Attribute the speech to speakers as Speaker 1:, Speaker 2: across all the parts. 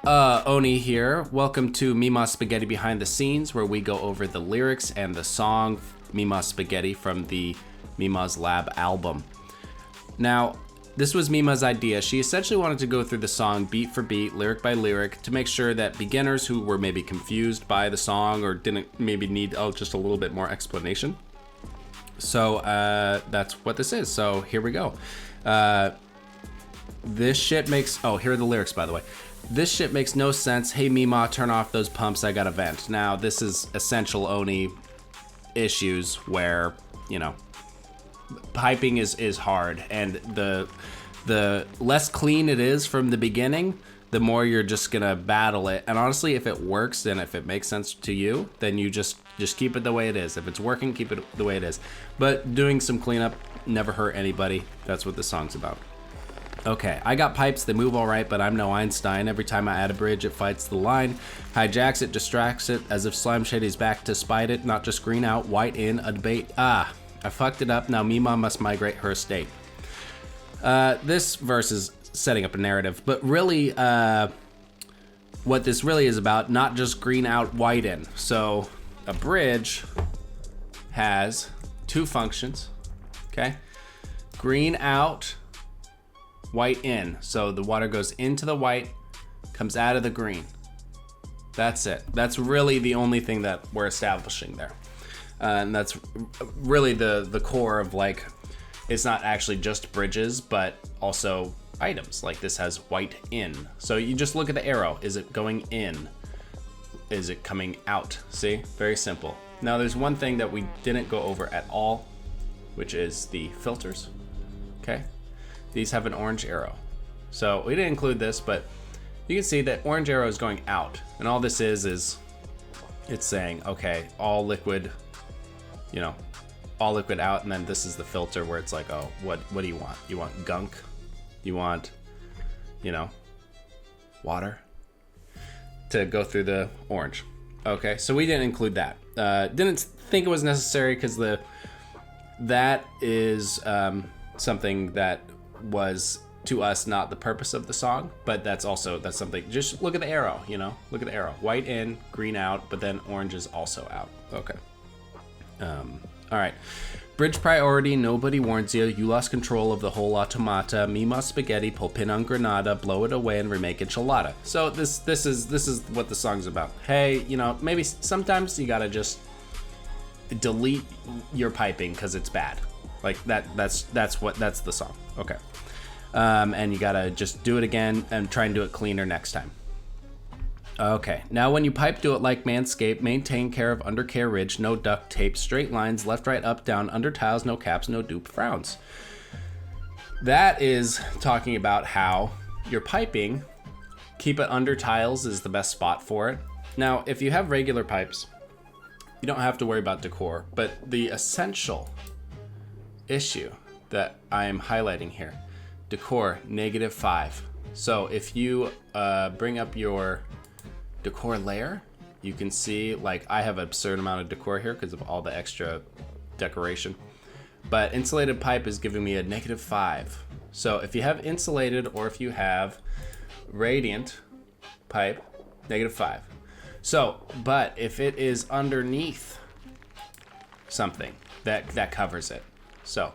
Speaker 1: Oni here. Welcome to Mima Spaghetti Behind the Scenes, where we go over the lyrics and the song Mima Spaghetti from the Mima's Lab album. Now, this was Mima's idea. She essentially wanted to go through the song beat for beat, lyric by lyric, to make sure that beginners who were maybe confused by the song or didn't maybe need just a little bit more explanation. So that's what this is. So here we go. This shit makes, here are the lyrics, by the way. This shit makes no sense. Hey Mima, turn off those pumps, I got a vent. Now this is essential Oni issues where, you know, piping is hard, and the less clean it is from the beginning, the more you're just gonna battle it. And honestly, if it works and if it makes sense to you, then you just keep it the way it is. If it's working, keep it the way it is. But doing some cleanup never hurt anybody. That's what this song's about. Okay, I got pipes, they move all right, but I'm no Einstein. Every time I add a bridge, it fights the line. Hijacks it, distracts it, as if Slime Shady's back to spite it. Not just green out, white in, a debate. I fucked it up, now Mima must migrate her estate. This verse is setting up a narrative, but really, what this really is about, not just green out, white in. So, a bridge has two functions, okay? Green out, white in. So the water goes into the white, comes out of the green. That's it. That's really the only thing that we're establishing there. And that's really the core of, like, it's not actually just bridges, but also items. Like this has white in. So you just look at the arrow. Is it going in? Is it coming out? See? Very simple. Now there's one thing that we didn't go over at all, which is the filters. Okay? These have an orange arrow. So we didn't include this, but you can see that orange arrow is going out. And all this is it's saying, okay, all liquid, you know, all liquid out. And then this is the filter where it's like, oh, what do you want? You want gunk? You want, you know, water to go through the orange. Okay, so we didn't include that. Didn't think it was necessary because that is something that was to us not the purpose of the song, but that's something. Just look at the arrow, you know, look at the arrow. White in, green out, but then orange is also out. Okay. All right. Bridge priority, nobody warns you. You lost control of the whole automata. Mima spaghetti, pull pin on granada, blow it away and remake enchilada. So this is what the song's about. Hey, you know, maybe sometimes you gotta just delete your piping because it's bad. Like that's the song. Okay. And you gotta just do it again and try and do it cleaner next time. Okay, now when you pipe, do it like Manscaped. Maintain care of undercarriage, no duct tape, straight lines, left, right, up, down, under tiles, no caps, no dupe frowns. That is talking about how your piping, keep it under tiles is the best spot for it. Now, if you have regular pipes, you don't have to worry about decor, but the essential issue that I am highlighting here, decor -5. So if you bring up your decor layer, you can see, like, I have an absurd amount of decor here because of all the extra decoration, but insulated pipe is giving me a -5. So if you have insulated or if you have radiant pipe, -5. So, but if it is underneath something, that covers it. So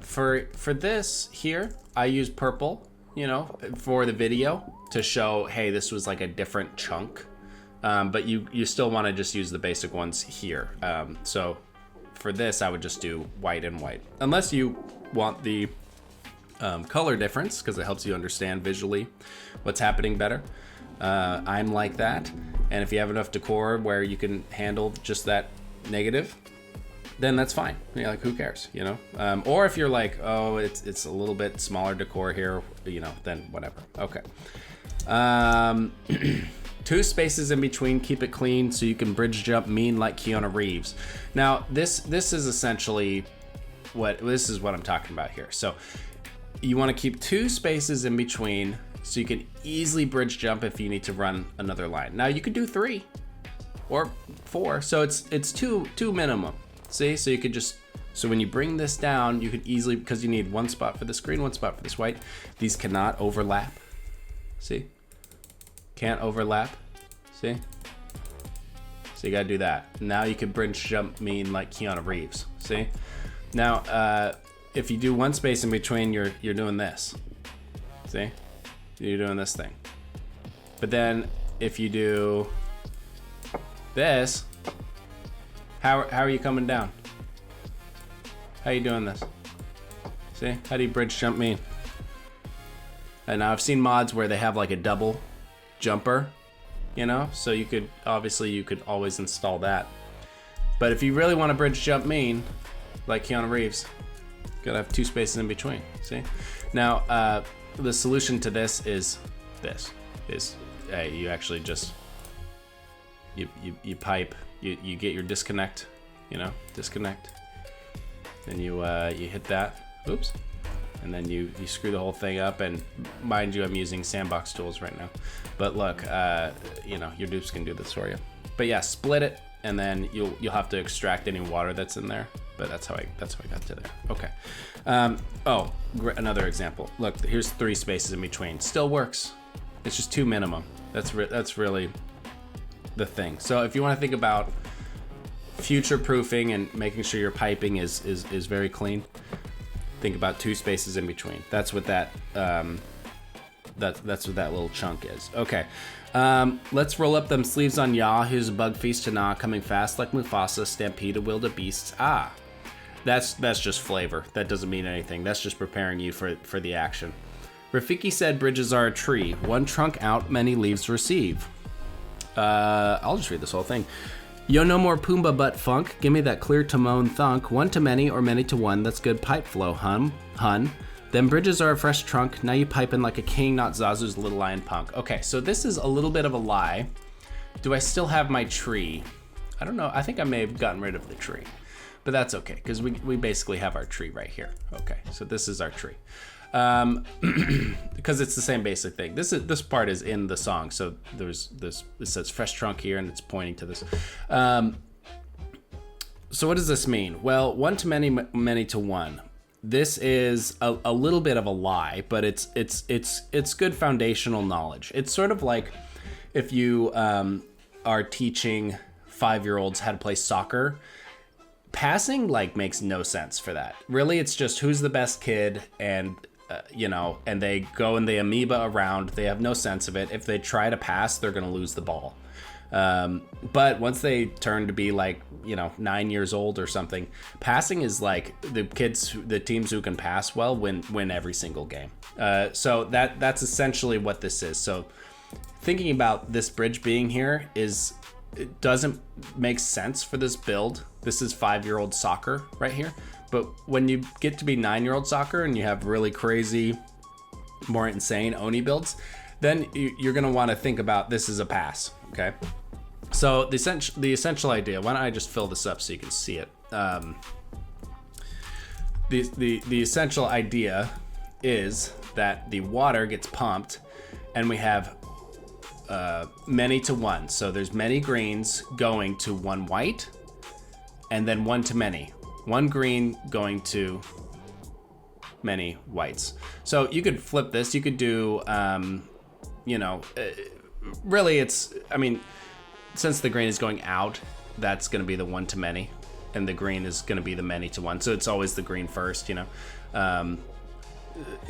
Speaker 1: for this here, I use purple, you know, for the video to show, hey, this was like a different chunk. But you still want to just use the basic ones here. So for this, I would just do white and white, unless you want the color difference because it helps you understand visually what's happening better. I'm like that. And if you have enough decor where you can handle just that negative, then that's fine. You're like, who cares, you know? Or if you're like, oh, it's a little bit smaller decor here, you know, then whatever. Okay. 2 spaces in between, keep it clean so you can bridge jump mean like Keanu Reeves. Now, this is essentially what I'm talking about here. So you want to keep 2 spaces in between so you can easily bridge jump if you need to run another line. Now you could do 3 or 4, so it's two minimum. See, so you could just, so when you bring this down, you can easily, because you need 1 spot for this green, 1 spot for this white, these cannot overlap. See? Can't overlap. See? So you gotta do that. Now you can bridge jump mean like Keanu Reeves. See? Now, if you do one space in between, you're doing this. See? You're doing this thing. But then if you do this, how are you coming down? How are you doing this? See? How do you bridge jump mean? And now I've seen mods where they have like a double jumper, you know? So you could always install that. But if you really want to bridge jump mean, like Keanu Reeves, you gotta have 2 spaces in between, see? Now, the solution to this is you actually just, you pipe, you get your disconnect, you know, disconnect. Then you hit that, oops. And then you screw the whole thing up, and mind you, I'm using sandbox tools right now. But look, you know, your dupes can do this for you. But yeah, split it, and then you'll have to extract any water that's in there. But that's how I got to there. Okay. Another example. Look, here's 3 spaces in between. Still works. It's just 2 minimum. That's really the thing. So if you want to think about future proofing and making sure your piping is very clean, think about 2 spaces in between. That's what that that's what that little chunk is. Okay. Let's roll up them sleeves on Yaw, who's a bug feast to Nah, coming fast like Mufasa, stampede of wildebeests. That's just flavor. That doesn't mean anything. That's just preparing you for the action. Rafiki said bridges are a tree. 1 trunk out, many leaves receive. I'll just read this whole thing. Yo, no more Pumbaa butt funk. Give me that clear Timon thunk. 1 to many or many to 1. That's good pipe flow, hun. Them bridges are a fresh trunk. Now you piping like a king, not Zazu's little lion punk. Okay, so this is a little bit of a lie. Do I still have my tree? I don't know. I think I may have gotten rid of the tree. But that's okay, because we basically have our tree right here. Okay, so this is our tree. Because it's the same basic thing. This part is in the song, so there's this. It says fresh trunk here, and it's pointing to this. So what does this mean? Well, 1 to many, many to 1. This is a little bit of a lie, but it's good foundational knowledge. It's sort of like if you are teaching 5-year-olds how to play soccer. Passing makes no sense for that. Really, it's just who's the best kid, and you know, and they go and they amoeba around. They have no sense of it. If they try to pass, they're gonna lose the ball. But once they turn to be 9 years old or something, passing is like the teams who can pass well win every single game. So that's essentially what this is. So thinking about this bridge being here it doesn't make sense for this build. This is 5-year-old soccer right here. But when you get to be 9-year-old soccer and you have really crazy, more insane Oni builds, then you're gonna wanna think about this as a pass, okay? So the essential idea, why don't I just fill this up so you can see it? The essential idea is that the water gets pumped and we have many to 1. So there's many greens going to 1 white, and then 1 to many. 1 green going to many whites. So you could flip this. You could do, really since the green is going out, that's going to be the 1 to many, and the green is going to be the many to 1. So it's always the green first, you know.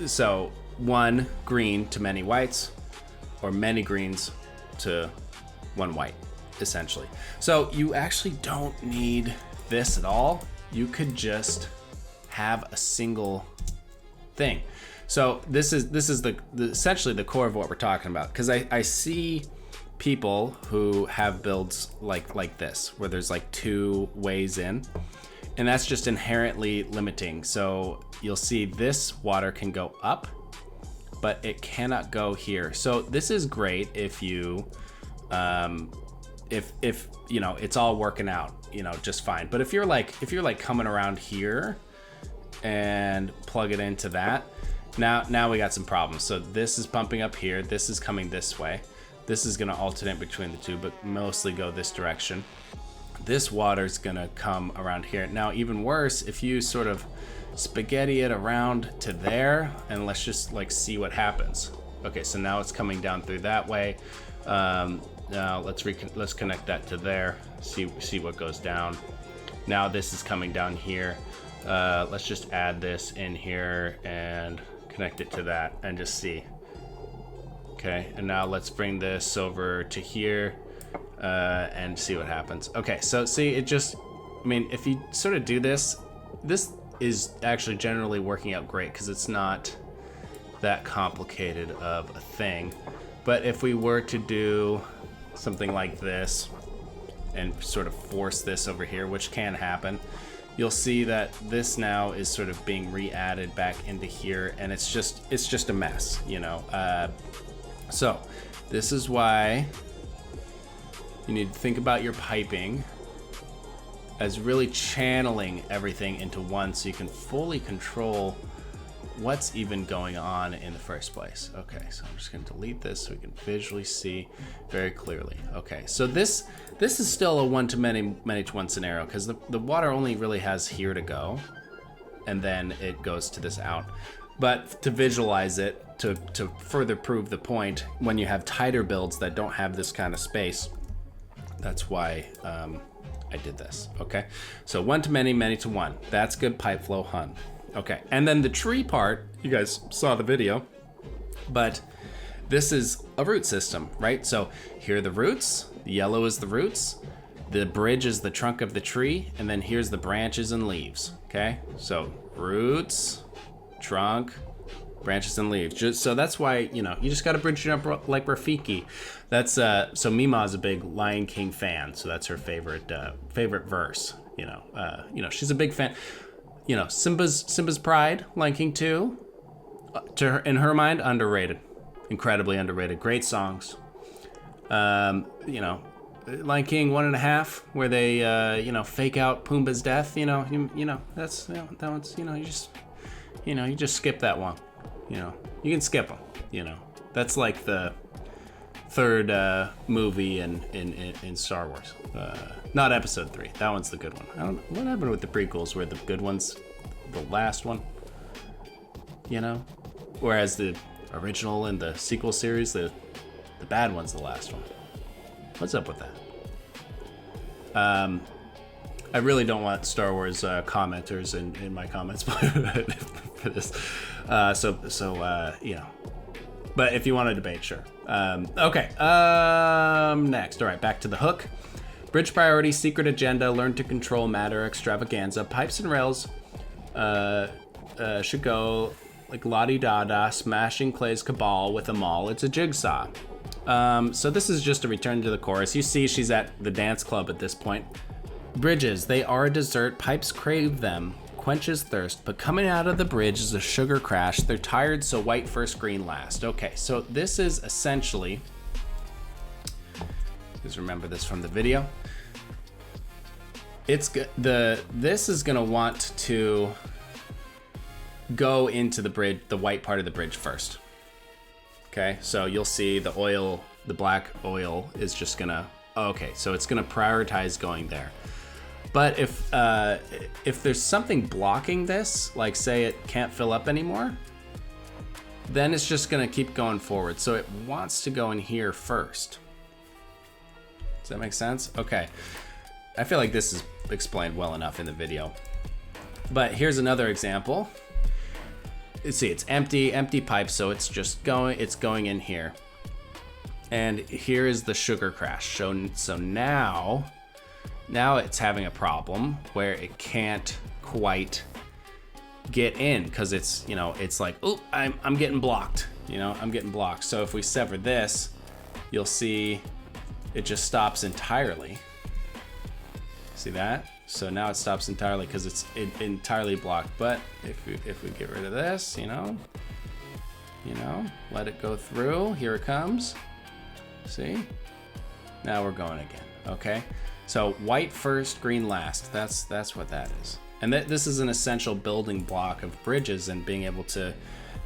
Speaker 1: So 1 green to many whites, or many greens to 1 white, essentially. So you actually don't need this at all. You could just have a single thing. So this is essentially the core of what we're talking about, because I see people who have builds like this, where there's 2 ways in, and that's just inherently limiting. So you'll see this water can go up, but it cannot go here. So this is great if you, if you know, it's all working out, you know, just fine. But if you're coming around here and plug it into that, now we got some problems. So this is pumping up here. This is coming this way. This is gonna alternate between the 2, but mostly go this direction. This water's gonna come around here. Now, even worse, if you sort of spaghetti it around to there, and let's just see what happens. Okay, so now it's coming down through that way. Now let's connect that to there. See what goes down. Now this is coming down here. Let's just add this in here and connect it to that and just see. Okay, and now let's bring this over to here and see what happens. Okay, so see, it just, I mean, if you sort of do this, this is actually generally working out great because it's not that complicated of a thing. But if we were to do something like this and sort of force this over here, which can happen, you'll see that this now is sort of being re-added back into here, and it's just a mess, you know. So this is why you need to think about your piping as really channeling everything into one so you can fully control what's even going on in the first place. Okay, so I'm just going to delete this so we can visually see very clearly. Okay, so this is still a one-to-many to one scenario because the water only really has here to go, and then it goes to this out. But to visualize it, to further prove the point, when you have tighter builds that don't have this kind of space, that's why I did this. Okay, so one-to-many to one. That's good pipe flow, hun. Okay, and then the tree part, you guys saw the video, but this is a root system, right? So here are the roots, the yellow is the roots, the bridge is the trunk of the tree, and then here's the branches and leaves, okay? So roots, trunk, branches and leaves. So that's why, you know, you just gotta bridge it up like Rafiki. That's, so Mima is a big Lion King fan, so that's her favorite verse, you know, she's a big fan. You know, Simba's Pride, Lion King 2, to her, in her mind, underrated. Incredibly underrated. Great songs. You know, Lion King 1.5, where they, you know, fake out Pumbaa's death, you know, that's, you know, that one's, you just skip that one. You know, you can skip them, you know. That's like the third movie in Star Wars. Not episode 3. That one's the good one. I don't know what happened with the prequels where the good one's the last one, you know? Whereas the original and the sequel series, the bad one's the last one. What's up with that? I really don't want Star Wars commenters in my comments for this. You know. But if you want to debate, sure. Okay. Next. All right, back to the hook. Bridge priority, secret agenda, learn to control matter, extravaganza, pipes and rails should go like la-di-da-da, smashing Clay's cabal with them all. It's a jigsaw. So this is just a return to the chorus. You see she's at the dance club at this point. Bridges, they are a dessert, pipes crave them, quenches thirst, but coming out of the bridge is a sugar crash. They're tired, so white first, green last. Okay, so this is essentially, just remember this from the video. This is gonna want to go into the bridge, the white part of the bridge first. Okay, so you'll see the oil, the black oil is just gonna, okay, so it's gonna prioritize going there. But if there's something blocking this, like say it can't fill up anymore, then it's just gonna keep going forward. So it wants to go in here first. Does that make sense? Okay. I feel like this is explained well enough in the video. But here's another example. Let's see, it's empty pipe, so it's just going in here. And here is the sugar crash. So now it's having a problem where it can't quite get in because it's, you know, it's like, oh, I'm getting blocked. You know, I'm getting blocked. So if we sever this, you'll see it just stops entirely. See that? So now it stops entirely because it's entirely blocked. But if we get rid of this, you know, let it go through. Here it comes. See? Now we're going again. Okay. So white first, green last. That's what that is. And this is an essential building block of bridges and being able to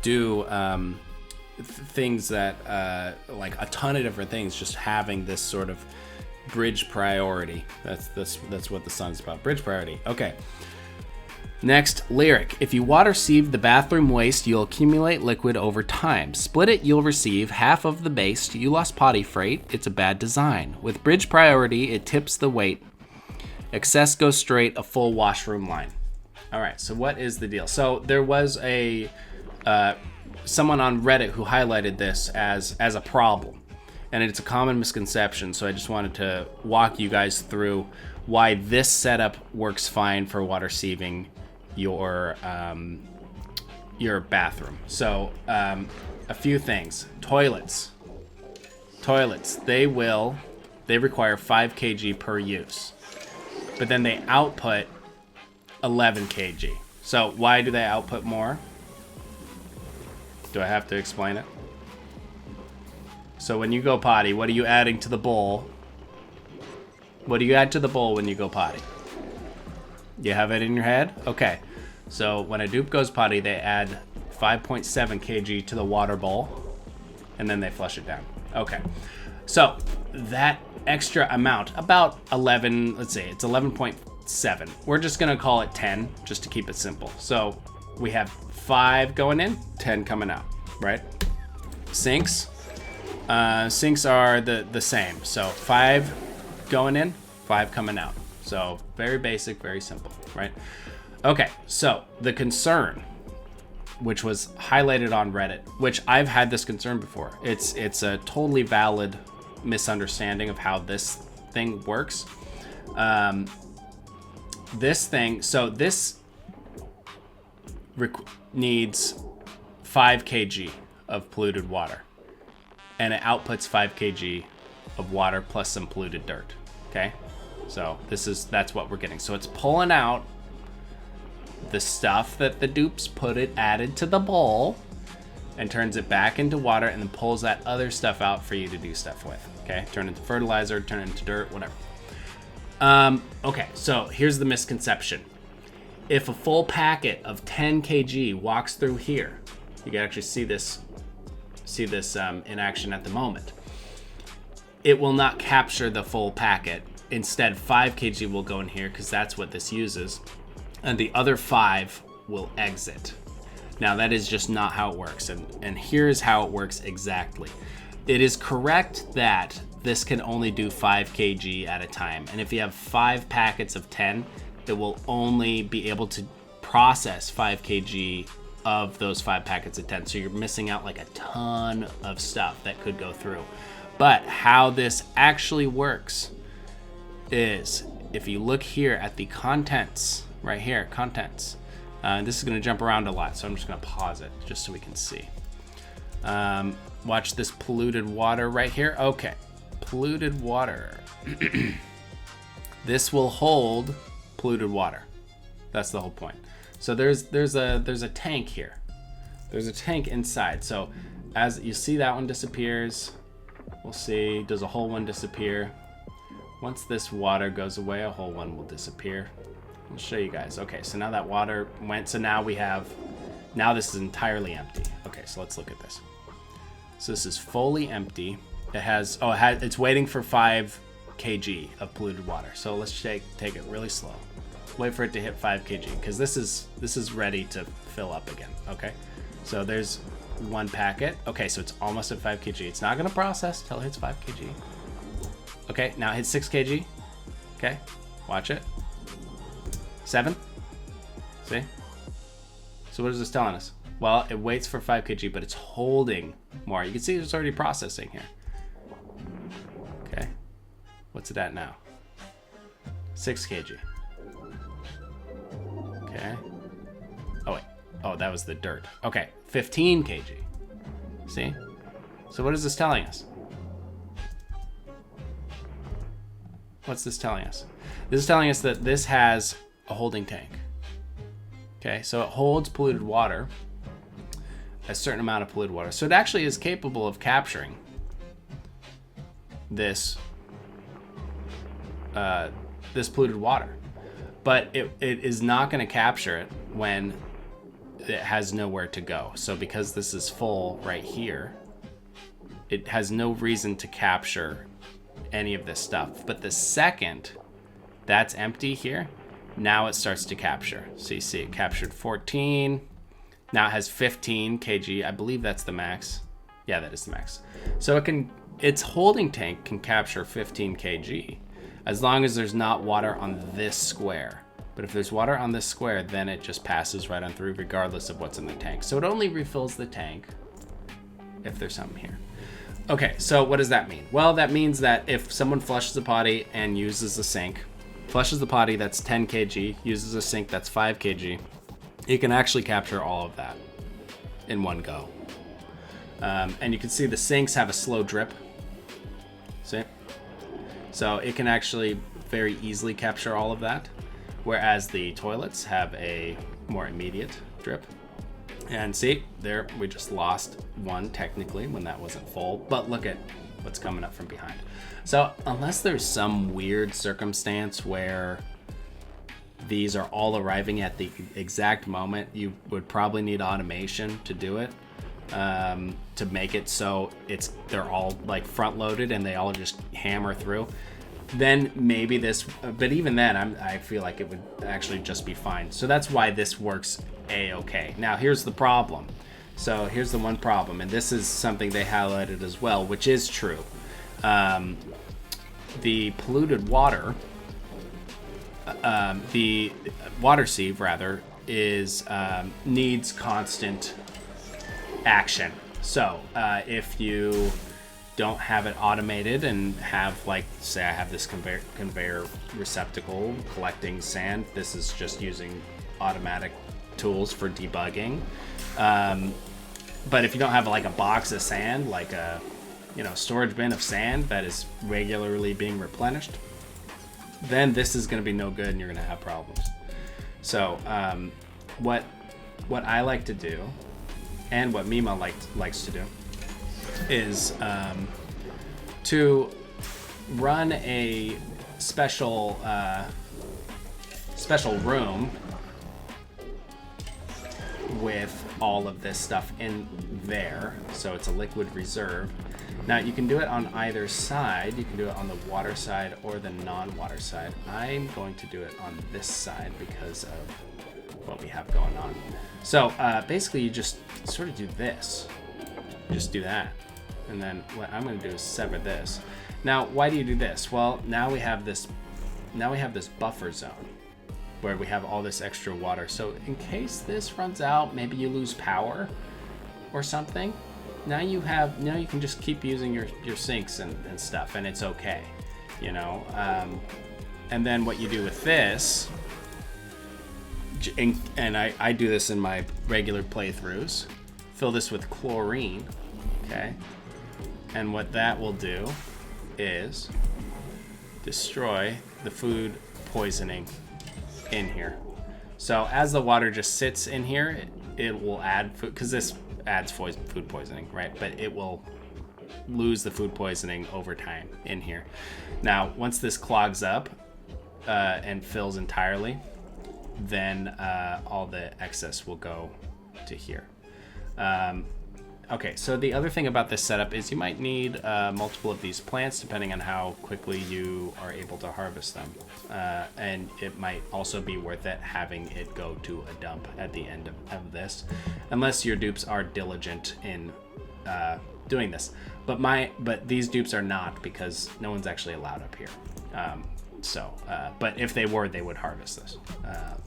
Speaker 1: do things that like a ton of different things. Just having this sort of bridge priority. That's what the song's about. Bridge priority. Okay. Next, lyric. If you water sieve the bathroom waste, you'll accumulate liquid over time. Split it, you'll receive half of the base. You lost potty freight. It's a bad design. With bridge priority, it tips the weight. Excess goes straight, a full washroom line. All right, so what is the deal? So there was a someone on Reddit who highlighted this as a problem, and it's a common misconception. So I just wanted to walk you guys through why this setup works fine for water sieving your bathroom. So a few things. Toilets, they require 5 kg per use, but then they output 11 kg. So why do they output more? Do I have to explain it? So when you go potty, what are you adding to the bowl? What do you add to the bowl when you go potty? You have it in your head? Okay. So when a dupe goes potty, they add 5.7 kg to the water bowl, and then they flush it down. Okay. So that extra amount, about 11, let's say it's 11.7. We're just going to call it 10 just to keep it simple. So we have 5 going in, 10 coming out, right? Sinks. Sinks are the same. So 5 going in, 5 coming out. So very basic, very simple, right? Okay, so the concern, which was highlighted on Reddit, which I've had this concern before. It's a totally valid misunderstanding of how this thing works. This needs 5 kg of polluted water, and it outputs 5 kg of water plus some polluted dirt. Okay, so that's what we're getting. So it's pulling out the stuff that the dupes added to the bowl and turns it back into water, and then pulls that other stuff out for you to do stuff with. Okay, turn it into fertilizer, turn it into dirt, whatever. Okay, so here's the misconception. If a full packet of 10 kg walks through here, you can actually see this in action at the moment. It will not capture the full packet. Instead, 5 kg will go in here because that's what this uses, and the other 5 will exit. Now that is just not how it works, and here's how it works exactly. It is correct that this can only do 5 kg at a time, and if you have 5 packets of 10, it will only be able to process 5 kg of those 5 packets of 10. So you're missing out like a ton of stuff that could go through. But how this actually works is, if you look here at the contents, right here, contents, this is going to jump around a lot, so I'm just going to pause it just so we can see. Watch this polluted water right here. Okay, polluted water. This will hold polluted water. That's the whole point. So there's a tank here. There's a tank inside. So as you see, that one disappears. We'll see, does a whole one disappear? Once this water goes away, a whole one will disappear. I'll show you guys. Okay, so now that water went, so now this is entirely empty. Okay, so let's look at this. So this is fully empty. It's waiting for 5 kg of polluted water. So let's take it really slow. Wait for it to hit 5 kg, because this is ready to fill up again. Okay, so there's 1 packet. Okay, so it's almost at 5 kg. It's not gonna process till it hits 5 kg. Okay, now it hits 6 kg. Okay, watch it. 7. See? So what is this telling us? Well, it waits for 5 kg, but it's holding more. You can see it's already processing here. Okay, what's it at now? 6 kg. Okay. Oh wait. Oh, that was the dirt. Okay, 15 kg. See? So what is this telling us? What's this telling us? This is telling us that this has a holding tank. Okay, so it holds polluted water, a certain amount of polluted water. So it actually is capable of capturing this polluted water. But it is not going to capture it when it has nowhere to go. So because this is full right here, it has no reason to capture any of this stuff. But the second that's empty here, Now it starts to capture. So you see it captured 14. Now it has 15 kg. I believe that's the max. Yeah, that is the max. So its holding tank can capture 15 kg as long as there's not water on this square. But if there's water on this square, then it just passes right on through regardless of what's in the tank. So it only refills the tank if there's something here. Okay, so what does that mean? Well, that means that if someone flushes a potty and uses a sink, flushes the potty that's 10 kg, uses a sink that's 5 kg, it can actually capture all of that in one go. And you can see the sinks have a slow drip. See? So it can actually very easily capture all of that, whereas the toilets have a more immediate drip. And see, there we just lost one technically when that wasn't full, but look at what's coming up from behind. So unless there's some weird circumstance where these are all arriving at the exact moment, you would probably need automation to do it, to make it so they're all like front loaded and they all just hammer through. Then maybe this, but even then I feel like it would actually just be fine. So that's why this works a-okay. Now here's the problem. So here's the one problem, and this is something they highlighted as well, which is true. The polluted water, the water sieve rather, needs constant action. So if you don't have it automated and have, like, say I have this conveyor receptacle collecting sand, this is just using automatic tools for debugging. But if you don't have like a box of sand, like a storage bin of sand that is regularly being replenished, then this is going to be no good and you're going to have problems. So what I like to do, and what Mima likes to do, is to run a special room with all of this stuff in there. So it's a liquid reserve. Now you can do it on either side. You can do it on the water side or the non-water side. I'm going to do it on this side because of what we have going on. So basically you just sort of do this. Just do that. And then what I'm going to do is sever this. Now, why do you do this? Well, now we have this buffer zone where we have all this extra water. So in case this runs out, maybe you lose power or something, now you can just keep using your sinks and stuff, and it's okay, and then what you do with this, and I do this in my regular playthroughs, fill this with chlorine, okay, and what that will do is destroy the food poisoning in here. So as the water just sits in here, it will add food, because this adds food poisoning, right? But it will lose the food poisoning over time in here. Now, once this clogs up and fills entirely, then all the excess will go to here. Okay, so the other thing about this setup is you might need multiple of these plants depending on how quickly you are able to harvest them. And it might also be worth it having it go to a dump at the end of this, unless your dupes are diligent in doing this. But these dupes are not, because no one's actually allowed up here. But if they were, they would harvest this.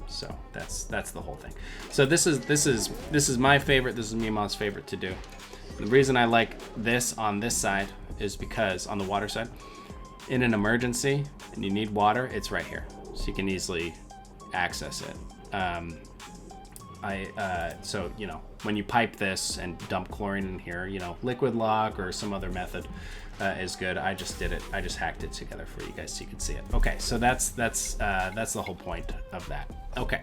Speaker 1: So that's the whole thing. So this is my favorite. This is Mima's favorite to do. The reason I like this on this side is because on the water side, in an emergency and you need water, it's right here, so you can easily access it. So when you pipe this and dump chlorine in here, liquid lock or some other method is good. I just did it. I just hacked it together for you guys so you can see it. Okay, so that's the whole point of that. Okay,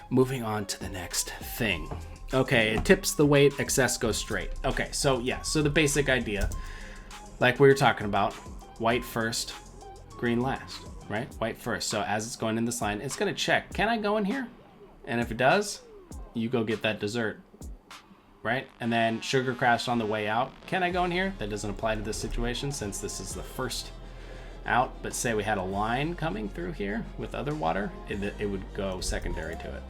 Speaker 1: moving on to the next thing. Okay, it tips the weight, excess goes straight. Okay, so yeah, so the basic idea, like we were talking about, white first, green last, right? White first. So as it's going in this line, it's gonna check, can I go in here? And if it does, you go get that dessert, right? And then sugar crashed on the way out. Can I go in here? That doesn't apply to this situation since this is the first out, but say we had a line coming through here with other water, it would go secondary to it.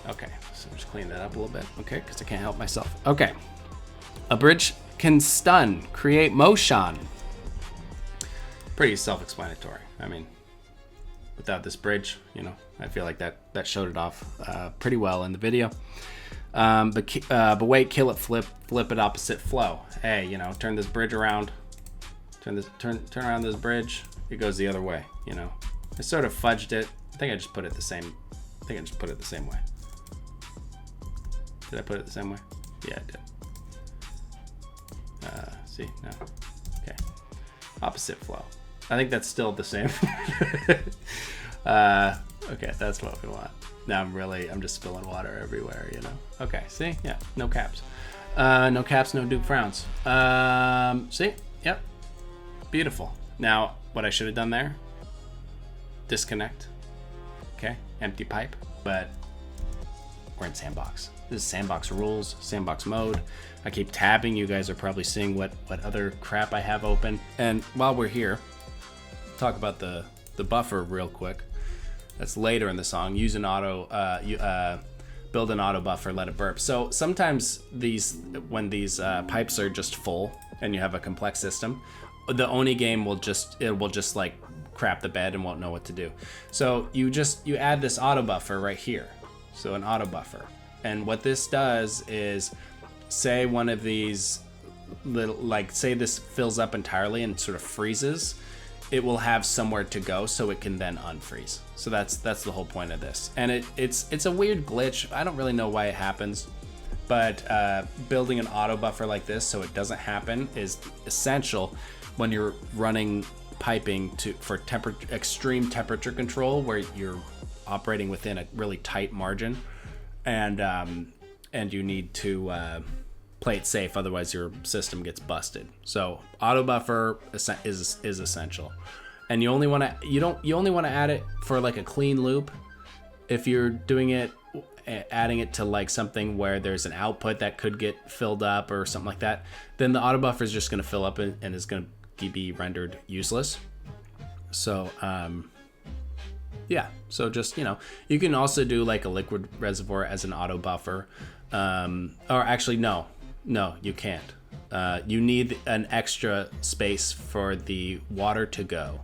Speaker 1: Okay, so just clean that up a little bit, okay, because I can't help myself. Okay, a bridge can stun, create motion. Pretty self-explanatory. I mean, without this bridge, you know, I feel like that showed it off pretty well in the video. But wait, kill it, flip it opposite flow. Hey, you know, turn this bridge around. Turn around this bridge. It goes the other way. You know, I sort of fudged it. I think I just put it the same. I think I just put it the same way. Did I put it the same way? Yeah, I did. See, no. Okay. Opposite flow. I think that's still the same. Okay, that's what we want. Now I'm just spilling water everywhere, you know. Okay, see? Yeah, no caps. No caps, no Duke frowns. See? Yep. Beautiful. Now, what I should have done there, disconnect. Okay, empty pipe, but we're in sandbox. This is sandbox rules, sandbox mode. I keep tabbing. You guys are probably seeing what other crap I have open. And while we're here, talk about the buffer real quick. That's later in the song. Use an auto, build an auto buffer, let it burp. So sometimes when these pipes are just full and you have a complex system, the Oni game will just like crap the bed and won't know what to do. So you add this auto buffer right here. So an auto buffer. And what this does is, say one of these little, like say this fills up entirely and sort of freezes, it will have somewhere to go so it can then unfreeze. So that's the whole point of this. And it's a weird glitch. I don't really know why it happens, but building an auto buffer like this so it doesn't happen is essential when you're running piping for extreme temperature control, where you're operating within a really tight margin, and you need to play it safe, otherwise your system gets busted. So auto buffer is essential, and you only want to add it for like a clean loop. If you're doing it, adding it to like something where there's an output that could get filled up or something like that, then the auto buffer is just going to fill up and is going to be rendered useless. So yeah, so just, you know, you can also do like a liquid reservoir as an auto buffer, or actually no, you can't. You need an extra space for the water to go.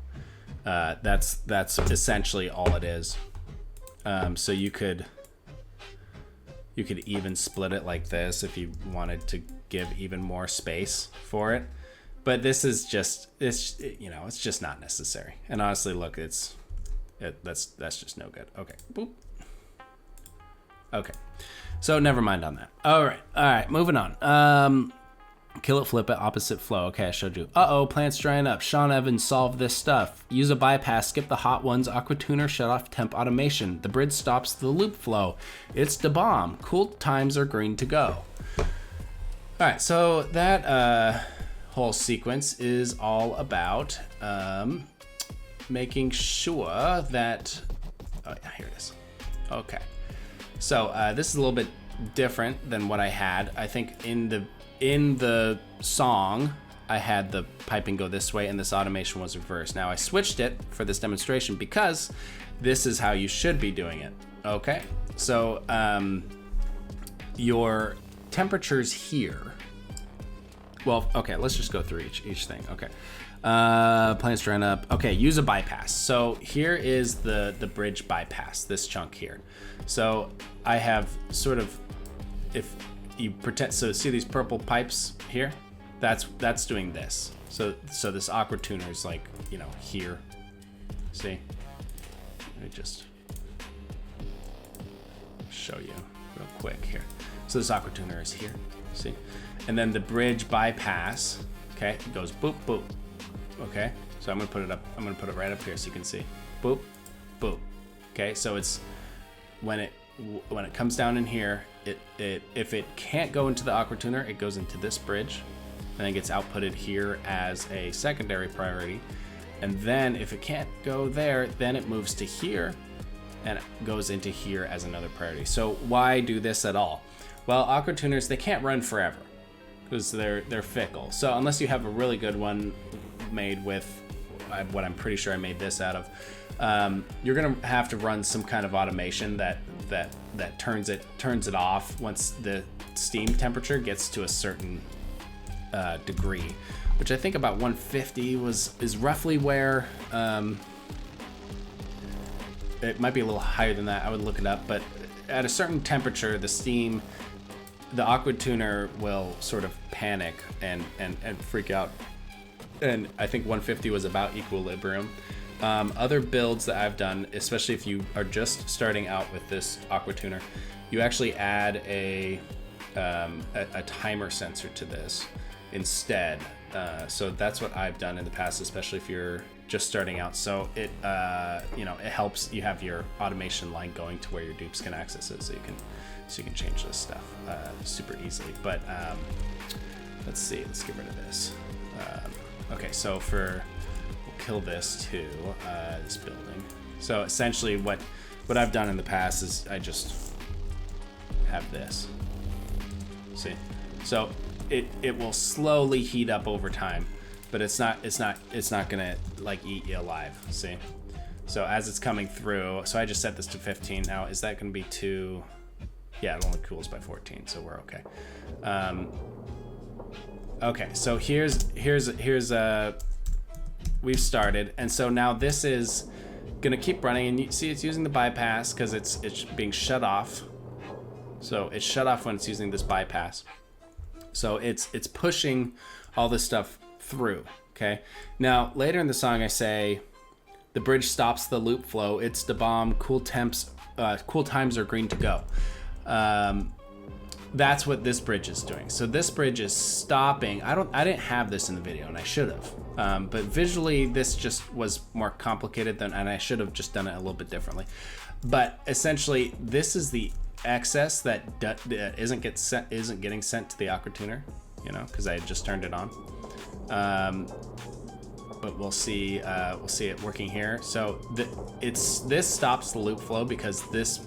Speaker 1: That's essentially all it is. So you could even split it like this if you wanted to give even more space for it. But this is just, it's just not necessary. And honestly, look, that's just no good. Okay, boop. Okay, so never mind on that. All right, moving on. Kill it, flip it, opposite flow. Okay, I showed you. Plant's drying up. Sean Evans solved this stuff. Use a bypass, skip the hot ones, Aquatuner, Shutoff, Temp automation. The bridge stops the loop flow. It's the bomb. Cool times are green to go. All right, so that whole sequence is all about making sure that, oh yeah, here it is. Okay, so this is a little bit different than what I had. I think in the song I had the piping go this way and this automation was reversed. Now I switched it for this demonstration because this is how you should be doing it. Okay, so your temperatures here, well, okay, let's just go through each thing. Okay, plants drying up. Okay, use a bypass. So here is the bridge bypass, this chunk here. So I have sort of, if you pretend, so see these purple pipes here, that's doing this. So this Aquatuner is like, you know, here. See, let me just show you real quick here. So this Aquatuner is here, see? And then the bridge bypass, okay, it goes boop, boop. Okay, so I'm gonna put it right up here so you can see. Boop, boop. Okay, so it's when it comes down in here, if it can't go into the Aquatuner, it goes into this bridge, and then gets outputted here as a secondary priority. And then if it can't go there, then it moves to here and it goes into here as another priority. So why do this at all? Well, Aquatuners, they can't run forever because they're fickle. So unless you have a really good one made with what I'm pretty sure I made this out of. You're gonna have to run some kind of automation that turns it off once the steam temperature gets to a certain degree, which I think about 150 is roughly where. It might be a little higher than that. I would look it up, but at a certain temperature, the Aquatuner will sort of panic and freak out. And I think 150 was about equilibrium. Other builds that I've done, especially if you are just starting out with this Aquatuner, you actually add a timer sensor to this instead. So that's what I've done in the past, especially if you're just starting out. So it helps you have your automation line going to where your dupes can access it, so you can change this stuff super easily. But let's see, let's get rid of this. Okay, so we'll kill this too, this building. So essentially what I've done in the past is I just have this. See, so it will slowly heat up over time, but it's not gonna like eat you alive. See, so as it's coming through, so I just set this to 15. Now is that gonna be too? Yeah, it only cools by 14, so we're okay. Okay, so here's we've started, and so now this is gonna keep running, and you see it's using the bypass because it's being shut off. So it's shut off when it's using this bypass. So it's pushing all this stuff through. Okay. Now later in the song I say the bridge stops the loop flow. It's the bomb. Cool times are green to go. That's what this bridge is doing. So this bridge is stopping. I didn't have this in the video, and I should have. But visually, this just was more complicated and I should have just done it a little bit differently. But essentially, this is the excess that isn't getting sent to the Aquatuner, because I had just turned it on. But we'll see it working here. So this stops the loop flow because this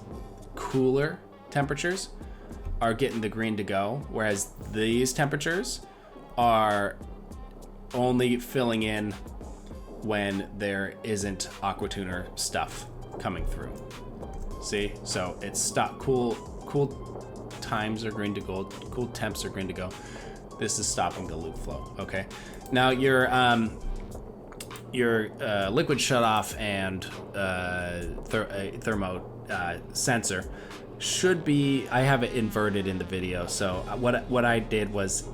Speaker 1: cooler temperatures are getting the green to go, whereas these temperatures are only filling in when there isn't Aquatuner stuff coming through. See, so it's stop. Cool times are green to go. Cool temps are green to go. This is stopping the loop flow. Okay. Now your liquid shutoff and Thermo sensor should be. I have it inverted in the video. So what I did was,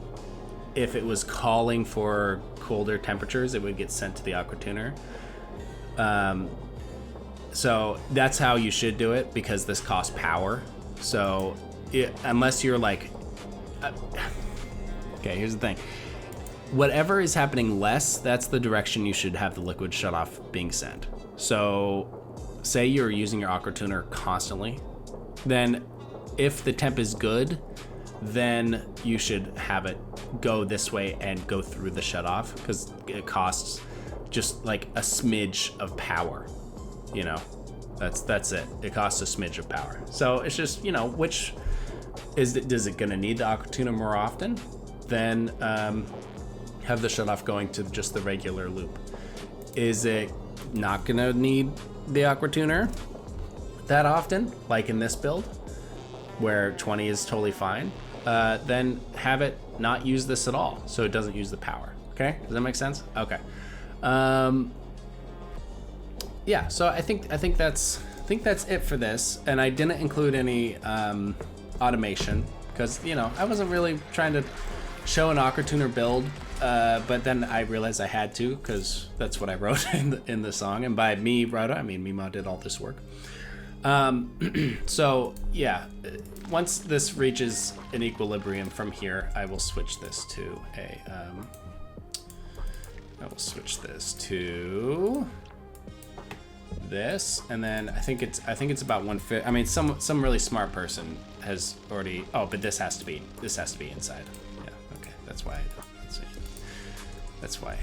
Speaker 1: if it was calling for colder temperatures, it would get sent to the Aquatuner. So that's how you should do it, because this costs power. So unless you're like, okay, here's the thing. Whatever is happening less, that's the direction you should have the liquid shutoff being sent. So say you're using your Aquatuner constantly, then if the temp is good, then you should have it go this way and go through the shutoff, because it costs just like a smidge of power. That's it. It costs a smidge of power. So it's just, which does it gonna need the Aquatuner more often? Then have the shutoff going to just the regular loop. Is it not gonna need the Aquatuner that often, like in this build, where 20 is totally fine? Then have it not use this at all, so it doesn't use the power. Okay, does that make sense? Okay. Yeah, so I think that's it for this, and I didn't include any automation because I wasn't really trying to show an Aquatuner build, but then I realized I had to, because that's what I wrote in the song, and by me wrote it, I mean Mima did all this work. So yeah, once this reaches an equilibrium from here, I will switch this to this, and then I think it's about 150. I mean, some really smart person has already. Oh, but this has to be inside. Yeah, okay, that's why. That's why.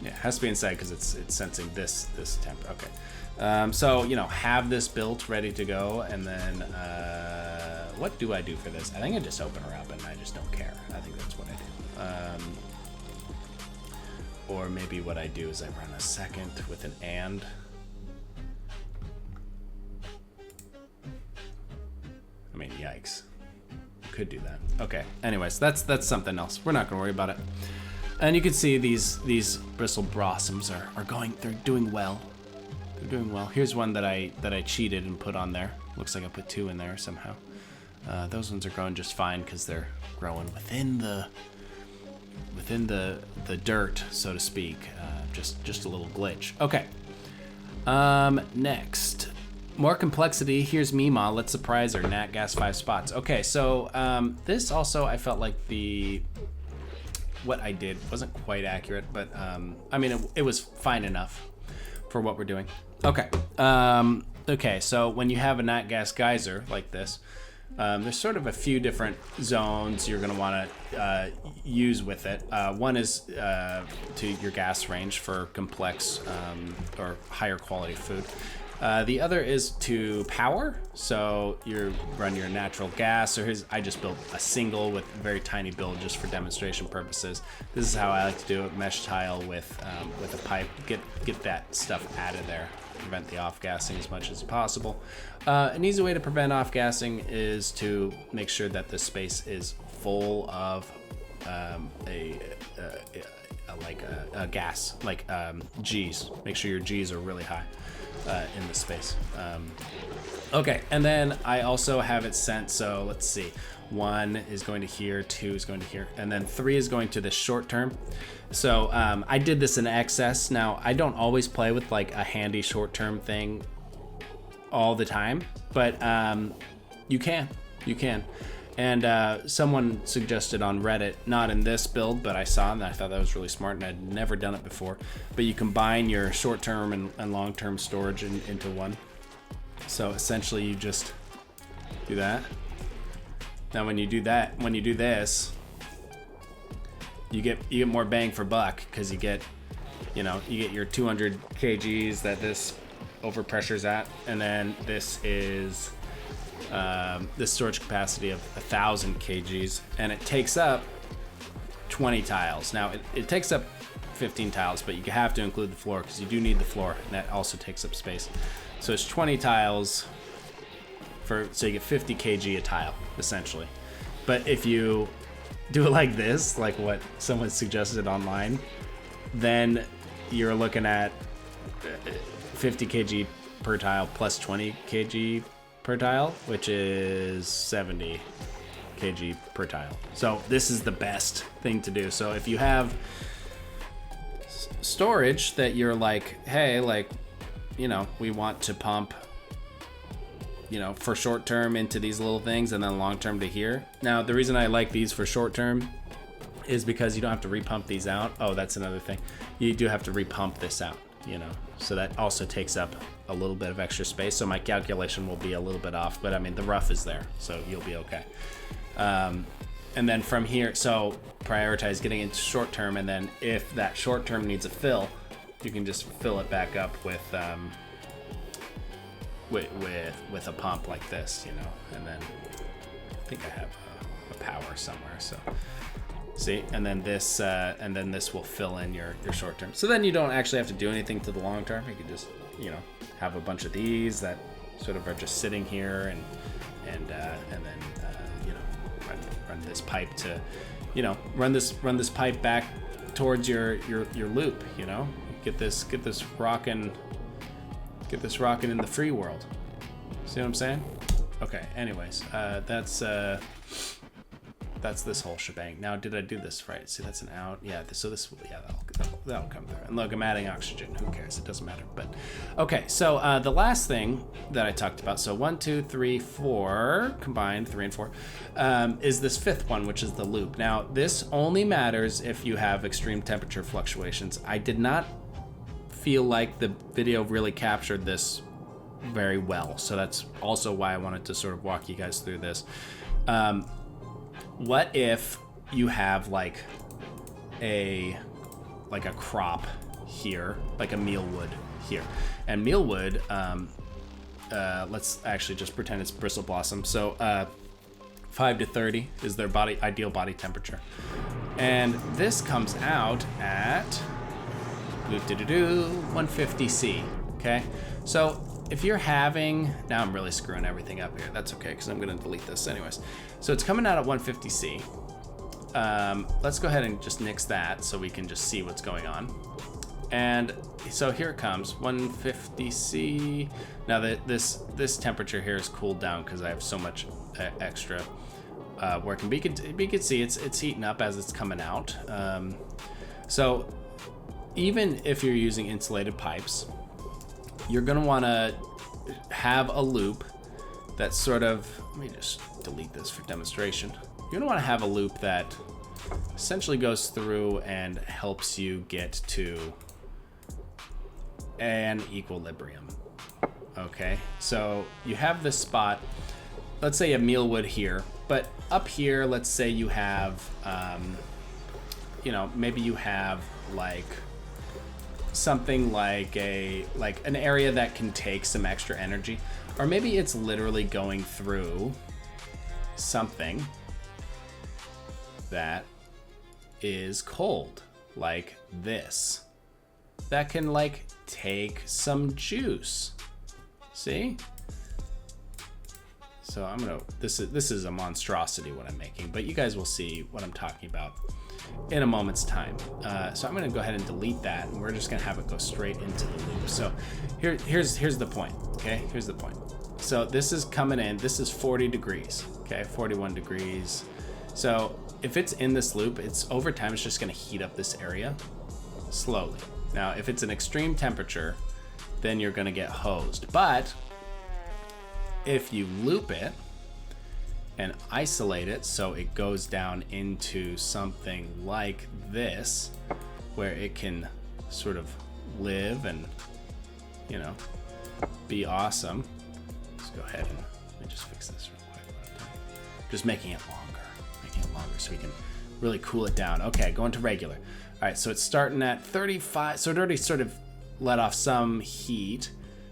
Speaker 1: Yeah, it has to be inside because it's sensing this temp. Okay, so have this built ready to go, and then what do I do for this? I think I just open her up and I just don't care. I think that's what I do. Or maybe what I do is I run a second with an and. I mean, yikes. Could do that. Okay, anyways, that's something else. We're not gonna worry about it. And you can see these bristle blossoms they're doing well. They're doing well. Here's one that I cheated and put on there. Looks like I put 2 in there somehow. Those ones are growing just fine because they're growing within the dirt, so to speak. Just a little glitch. Okay. Next. More complexity. Here's Mima. Let's surprise her. Nat gas 5 spots. Okay, so this also I felt like what I did wasn't quite accurate, but I mean it was fine enough for what we're doing. Okay. Okay, so when you have a nat gas geyser like this, there's sort of a few different zones you're going to want to use with it. One is to your gas range for complex or higher quality food. The other is to power, so you run your natural gas, or I just built a single with a very tiny build just for demonstration purposes. This is how I like to do it: mesh tile with a pipe, get that stuff out of there, prevent the off-gassing as much as possible. An easy way to prevent off-gassing is to make sure that the space is full of a gas, like G's. Make sure your G's are really high in the space. Okay, and then I also have it sent, so let's see. 1 is going to here, 2 is going to here, and then 3 is going to this short term. So I did this in excess. Now, I don't always play with like a handy short term thing all the time, but you can. And someone suggested on Reddit, not in this build, but I saw it and I thought that was really smart, and I'd never done it before, but you combine your short-term and long-term storage into one. So essentially you just do that. Now when you do this, you get more bang for buck, because you get your 200 kgs that this overpressure's at, and then this is this storage capacity of 1,000 kgs, and it takes up 20 tiles. Now it takes up 15 tiles, but you have to include the floor because you do need the floor, and that also takes up space. So it's 20 tiles so you get 50 kg a tile essentially. But if you do it like this, like what someone suggested online, then you're looking at 50 kg per tile plus 20 kg per tile, which is 70 kg per tile. So this is the best thing to do. So if you have storage that you're like, hey, like, we want to pump, for short term into these little things and then long term to here. Now, the reason I like these for short term is because you don't have to repump these out. Oh, that's another thing. You do have to repump this out, so that also takes up a little bit of extra space. So my calculation will be a little bit off, but I mean, the rough is there, so you'll be okay. And then from here, so prioritize getting into short term, and then if that short term needs a fill, you can just fill it back up with a pump like this, and then I think I have a power somewhere, so see, and then this will fill in your short term. So then you don't actually have to do anything to the long term. You can just have a bunch of these that sort of are just sitting here, and then run this pipe to run this pipe back towards your loop. Get this rocking in the free world. See what I'm saying? Okay, anyways, that's this whole shebang. Now, did I do this right? See, that's an out. Yeah, that'll come through. And look, I'm adding oxygen. Who cares? It doesn't matter. But okay, so the last thing that I talked about, so 1, 2, 3, 4 combined, 3 and 4, is this 5th one, which is the loop. Now, this only matters if you have extreme temperature fluctuations. I did not feel like the video really captured this very well, so that's also why I wanted to sort of walk you guys through this. What if you have like a crop here, like a mealwood here, and mealwood, let's actually just pretend it's bristle blossom. So 5 to 30 is their ideal body temperature, and this comes out at 150C, okay? So if you're having, now I'm really screwing everything up here. That's okay, because I'm gonna delete this anyways. So it's coming out at 150C. Let's go ahead and just nix that so we can just see what's going on. And so here it comes, 150C. Now that this temperature here is cooled down because I have so much extra working. But you can see it's heating up as it's coming out. So even if you're using insulated pipes, you're gonna wanna have a loop that's sort of, let me just delete this for demonstration. You're gonna wanna have a loop that essentially goes through and helps you get to an equilibrium. Okay, so you have this spot, let's say a mealwood here, but up here, let's say you have, maybe you have like something like an area that can take some extra energy, or maybe it's literally going through something that is cold, like this, that can like take some juice. See? So I'm gonna, this is a monstrosity what I'm making, but you guys will see what I'm talking about in a moment's time. So I'm gonna go ahead and delete that, and we're just gonna have it go straight into the loop. So here's the point, okay? Here's the point. So this is coming in, this is 40 degrees, okay? 41 degrees. So if it's in this loop, it's over time, it's just gonna heat up this area slowly. Now, if it's an extreme temperature, then you're gonna get hosed. But if you loop it and isolate it so it goes down into something like this, where it can sort of live and, be awesome. Let's go ahead and let me just fix this real quick. Just making it longer so we can really cool it down. Okay, going to regular. All right, so it's starting at 35, so it already sort of let off some heat.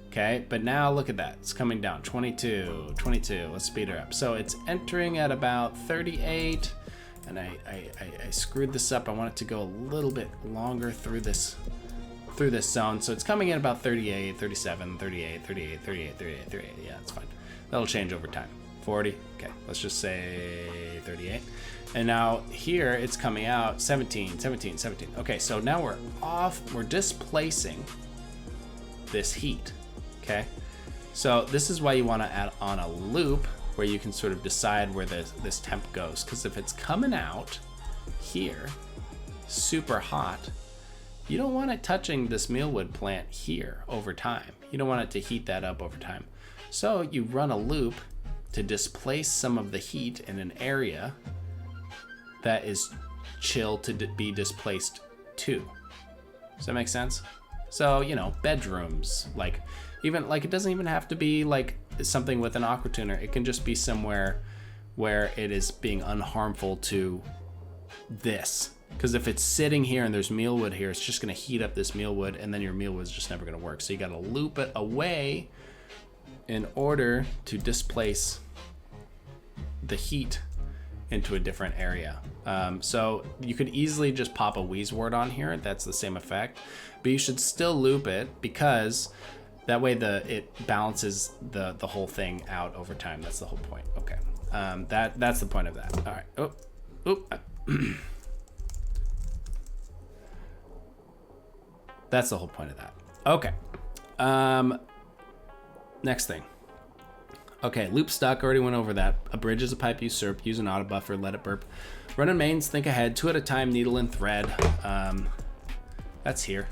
Speaker 1: Okay, but now look at that, it's coming down, 22, let's speed her up. So it's entering at about 38, and I screwed this up. I want it to go a little bit longer through this zone. So it's coming in about 38, 37, 38, 38, 38, 38, 38, yeah, it's fine. That'll change over time. 40, okay, let's just say 38. And now here it's coming out 17, 17, 17. Okay, so now we're displacing this heat. Okay, so this is why you want to add on a loop where you can sort of decide where this temp goes, because if it's coming out here super hot, you don't want it touching this mealwood plant here over time. You don't want it to heat that up over time. So you run a loop to displace some of the heat in an area that is chill to be displaced to. Does that make sense? So, bedrooms, it doesn't even have to be like something with an Aquatuner. It can just be somewhere where it is being unharmful to this. Because if it's sitting here and there's mealwood here, it's just gonna heat up this mealwood, and then your mealwood's just never gonna work. So you gotta loop it away in order to displace the heat into a different area. So you could easily just pop a Weezwort on here. That's the same effect, but you should still loop it, because that way it balances the whole thing out over time. That's the whole point. Okay, that's the point of that. All right. That's the whole point of that. Okay. Next thing. Okay, loop stuck, already went over that. A bridge is a pipe, use SERP, use an auto buffer, let it burp. Run in mains, think ahead, 2 at a time, needle and thread. That's here.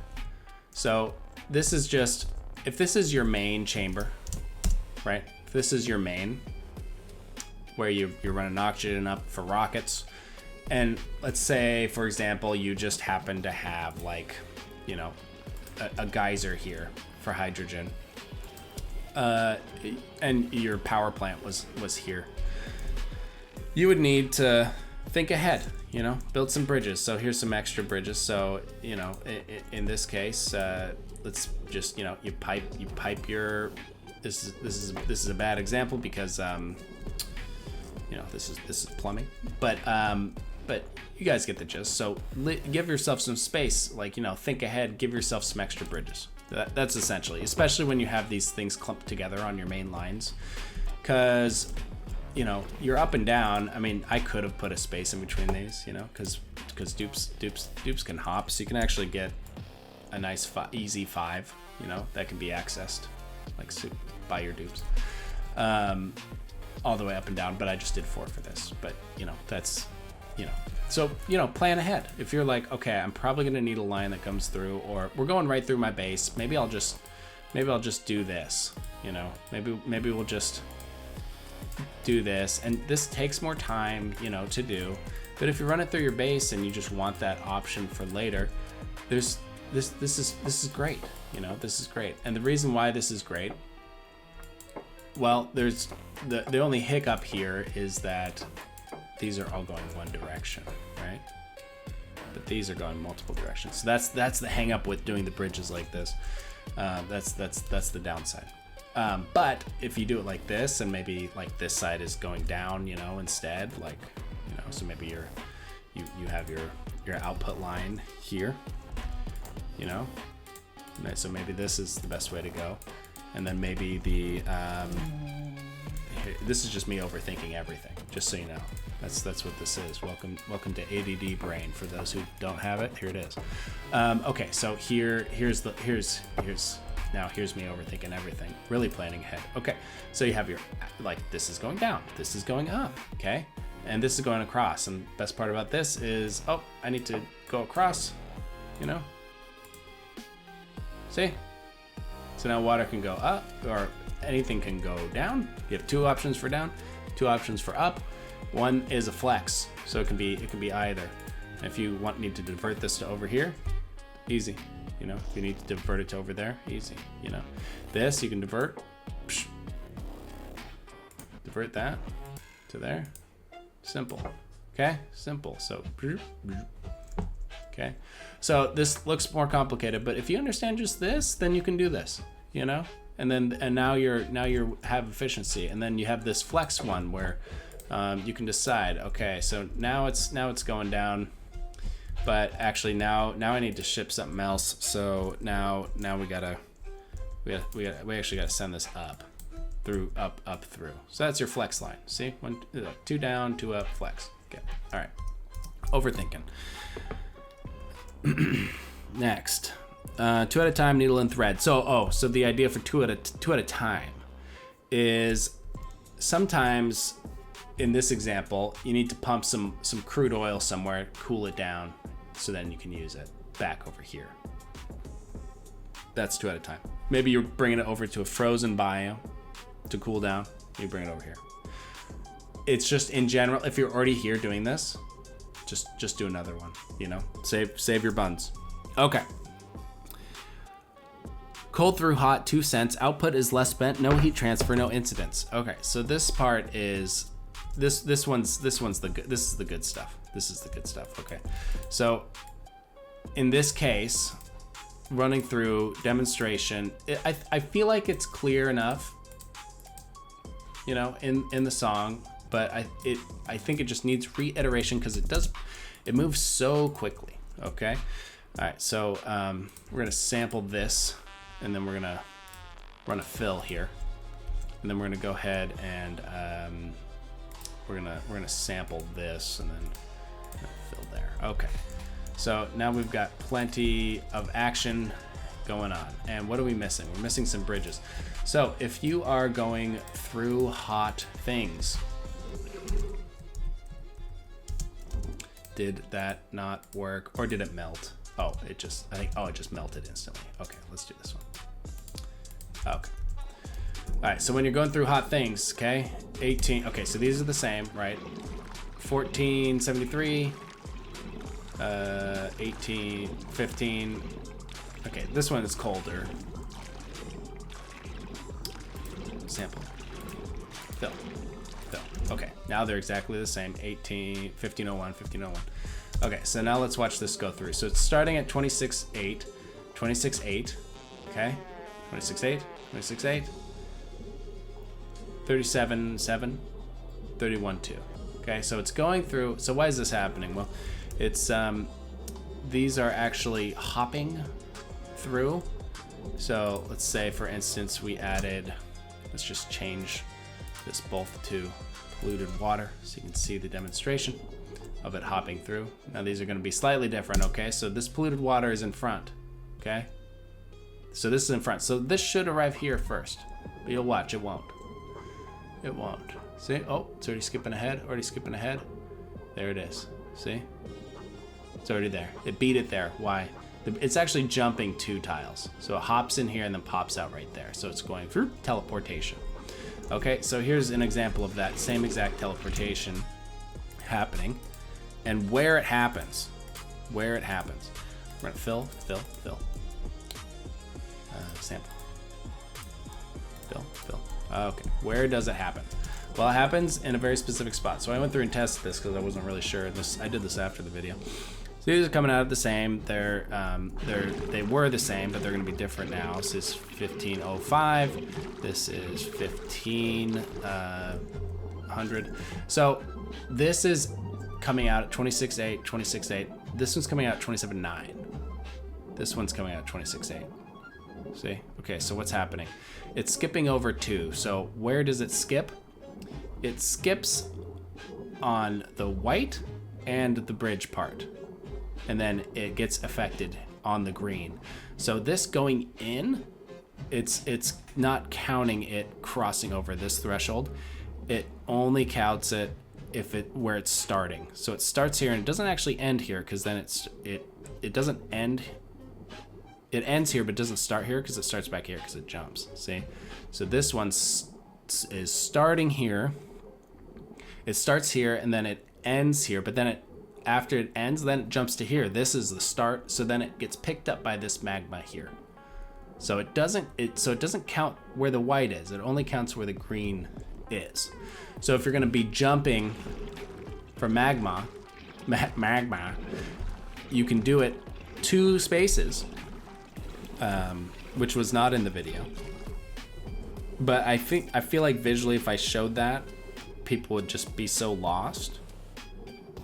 Speaker 1: So this is just, if this is your main chamber, right? If this is your main, where you're running oxygen up for rockets, and let's say, for example, you just happen to have a geyser here for hydrogen. And your power plant was here. You would need to think ahead, build some bridges. So here's some extra bridges. So, in this case, let's just, you pipe your, this is a bad example because, this is plumbing, but, but you guys get the gist. So give yourself some space, like, you know, think ahead, give yourself some extra bridges. That's essentially, especially when you have these things clumped together on your main lines, because, you know, you're up and down. I mean, I could have put a space in between these, you know, because dupes can hop, so you can actually get a nice easy 5, you know, that can be accessed like by your dupes, all the way up and down. But I just did 4 for this. But, you know, that's, you know, so, you know, plan ahead. If you're like, okay, I'm probably gonna need a line that comes through, or we're going right through my base, maybe I'll just do this, you know, maybe we'll just do this, and this takes more time, you know, to do. But if you run it through your base and you just want that option for later, this is great, you know, this is great. And the reason why this is great, well, there's the only hiccup here is that these are all going one direction, right? But these are going multiple directions. So that's the hang up with doing the bridges like this. That's the downside. But if you do it like this, and maybe like this side is going down, you know, instead, like, you know, so maybe you have your output line here, you know, so maybe this is the best way to go. And then maybe this is just me overthinking everything, just so you know. That's what this is. Welcome to ADD brain. For those who don't have it, here it is. Okay, so here's me overthinking everything, really planning ahead. Okay, so you have your, like, this is going down, this is going up, okay, and this is going across. And best part about this is, oh, I need to go across, you know. See? So now water can go up, or anything can go down. You have 2 options for down, 2 options for up. One is a flex, so it can be either. And if you need to divert this to over here, easy. You know, if you need to divert it to over there, easy. You know, this you can divert that to there. Simple. Okay, simple. So okay, so this looks more complicated, but if you understand just this, then you can do this, you know. And now you have efficiency. And then you have this flex one where you can decide, okay, so now it's going down, but actually now I need to ship something else. So now we actually gotta send this up through. So that's your flex line. See, 2 down, 2 up, flex. Okay, all right. Overthinking. Next, 2 at a time, needle and thread. So the idea for 2 at a time is sometimes in this example you need to pump some crude oil somewhere, cool it down, so then you can use it back over here. That's 2 at a time. Maybe you're bringing it over to a frozen biome to cool down. You bring it over here. It's just in general, if you're already here doing this, just do another one, you know, save your buns. Okay. Cold through hot, 2 cents. Output is less spent, no heat transfer, no incidents. Okay, so this part is this is the good stuff. This is the good stuff. Okay, so in this case, running through demonstration, I feel like it's clear enough, you know, in the song, but I think it just needs reiteration because it moves so quickly. Okay, all right, so we're gonna sample this, and then we're gonna run a fill here, and then we're gonna go ahead and we're gonna sample this, and then fill there. Okay, so now we've got plenty of action going on. And what are we missing? We're missing some bridges. So if you are going through hot things, did that not work, or did it melt? Oh, it just melted instantly. Okay, let's do this one. Okay. All right, so when you're going through hot things, okay, 18, okay, so these are the same, right? 1473, 18, 15. Okay, this one is colder. Sample. Fill. Okay, now they're exactly the same. 18, 1501, 1501. Okay, so now let's watch this go through. So it's starting at 26.8, 26.8, okay? 26.8, 26.8, 37.7, 31.2. Okay, so it's going through. So why is this happening? Well, it's these are actually hopping through. So let's say, for instance, we added, let's just change this both to polluted water so you can see the demonstration of it hopping through. Now these are going to be slightly different, okay? So this polluted water is in front, okay? So this is in front. So this should arrive here first, but you'll watch, it won't. It won't. See? Oh, it's already skipping ahead, There it is. See? It's already there. It beat it there. Why? It's actually jumping 2 tiles. So it hops in here and then pops out right there. So it's going through teleportation. Okay, so here's an example of that same exact teleportation happening and where it happens. We're gonna fill. Sample. Fill. Okay, where does it happen? Well, it happens in a very specific spot. So I went through and tested this because I wasn't really sure. I did this after the video. So these are coming out the same. They were the same, but they're going to be different now. This is 1505. This is 1500. So this is coming out at 26.8, 26.8. This one's coming out at 27.9. This one's coming out at 26.8. See? Okay, so what's happening? It's skipping over 2. So where does it skip? It skips on the white and the bridge part, and then it gets affected on the green. So this going in, it's not counting it crossing over this threshold. It only counts it if where it's starting. So it starts here and it doesn't actually end here, because then it doesn't end. It ends here but doesn't start here because it starts back here because it jumps. See? So this one is starting here. It starts here and then it ends here, but then after it ends, then it jumps to here. This is the start, so then it gets picked up by this magma here. So it doesn't count where the white is. It only counts where the green is. So if you're going to be jumping for magma, you can do it 2 spaces, which was not in the video. But I feel like visually, if I showed that, people would just be so lost,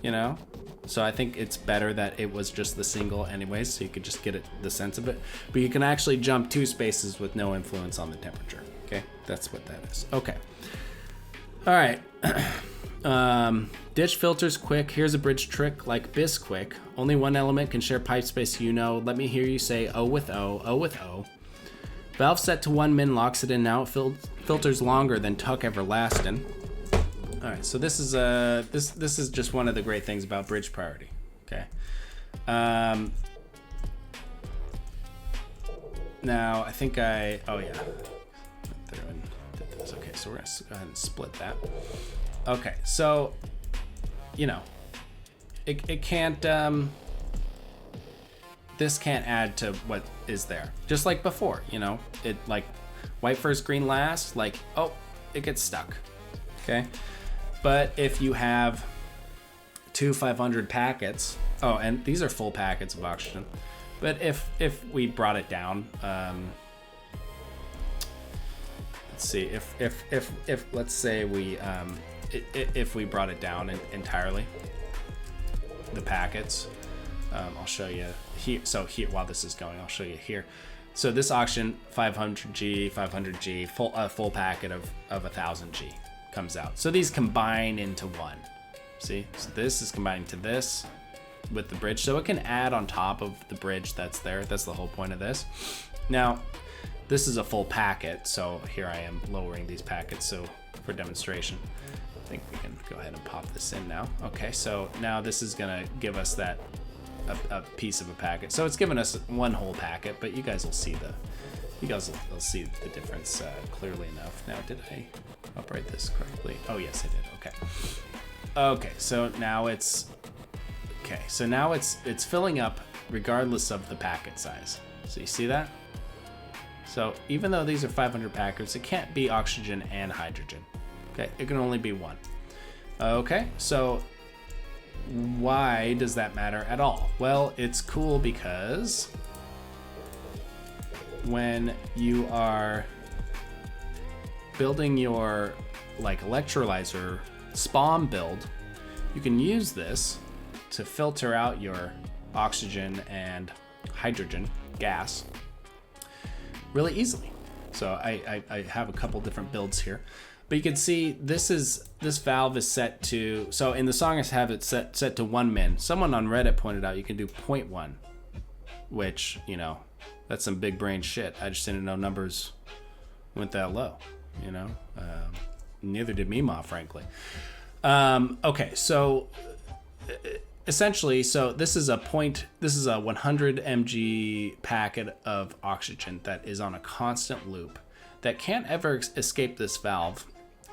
Speaker 1: you know? So I think it's better that it was just the single anyways, so you could just get the sense of it. But you can actually jump 2 spaces with no influence on the temperature, okay? That's what that is. Okay. All right. Ditch filters quick. Here's a bridge trick like Bisquick. Only one element can share pipe space, you know. Let me hear you say O with O, O with O. Valve set to 1 min locks it in now. It filters longer than Tuck Everlasting. All right, so this is this is just one of the great things about bridge priority. Okay. Now I think oh yeah. Okay, so we're gonna go ahead and split that. Okay, so you know, it can't. This can't add to what is there. Just like before, you know, it like white first, green last. Like, oh, it gets stuck. Okay. But if you have 2 500 packets, oh, and these are full packets of oxygen. But if we brought it down, let's see, if let's say we if we brought it down entirely, the packets, I'll show you here. So here, while this is going, I'll show you here. So this oxygen 500G, full packet of 1000G. Comes out. So these combine into one. See? So this is combining to this with the bridge. So it can add on top of the bridge that's there. That's the whole point of this. Now, this is a full packet. So here I am lowering these packets. So for demonstration, I think we can go ahead and pop this in now. Okay, so now this is gonna give us that a piece of a packet. So it's given us 1 whole packet, but you guys will see the difference clearly enough. Now, did I upright this correctly? Oh yes, I did. Okay, so now it's filling up regardless of the packet size. So you see that? So even though these are 500 packets, it can't be oxygen and hydrogen. Okay, it can only be 1. Okay, so why does that matter at all? Well, it's cool because when you are building your like electrolyzer SPOM build, you can use this to filter out your oxygen and hydrogen gas really easily. So I have a couple different builds here, but you can see this valve is set to, so in the song I have it set to 1 min. Someone on Reddit pointed out you can do 0.1, which, you know, that's some big brain shit. I just didn't know numbers went that low, you know. Neither did Mima, frankly. Okay, so essentially, so this is a 100 mg packet of oxygen that is on a constant loop that can't ever escape this valve.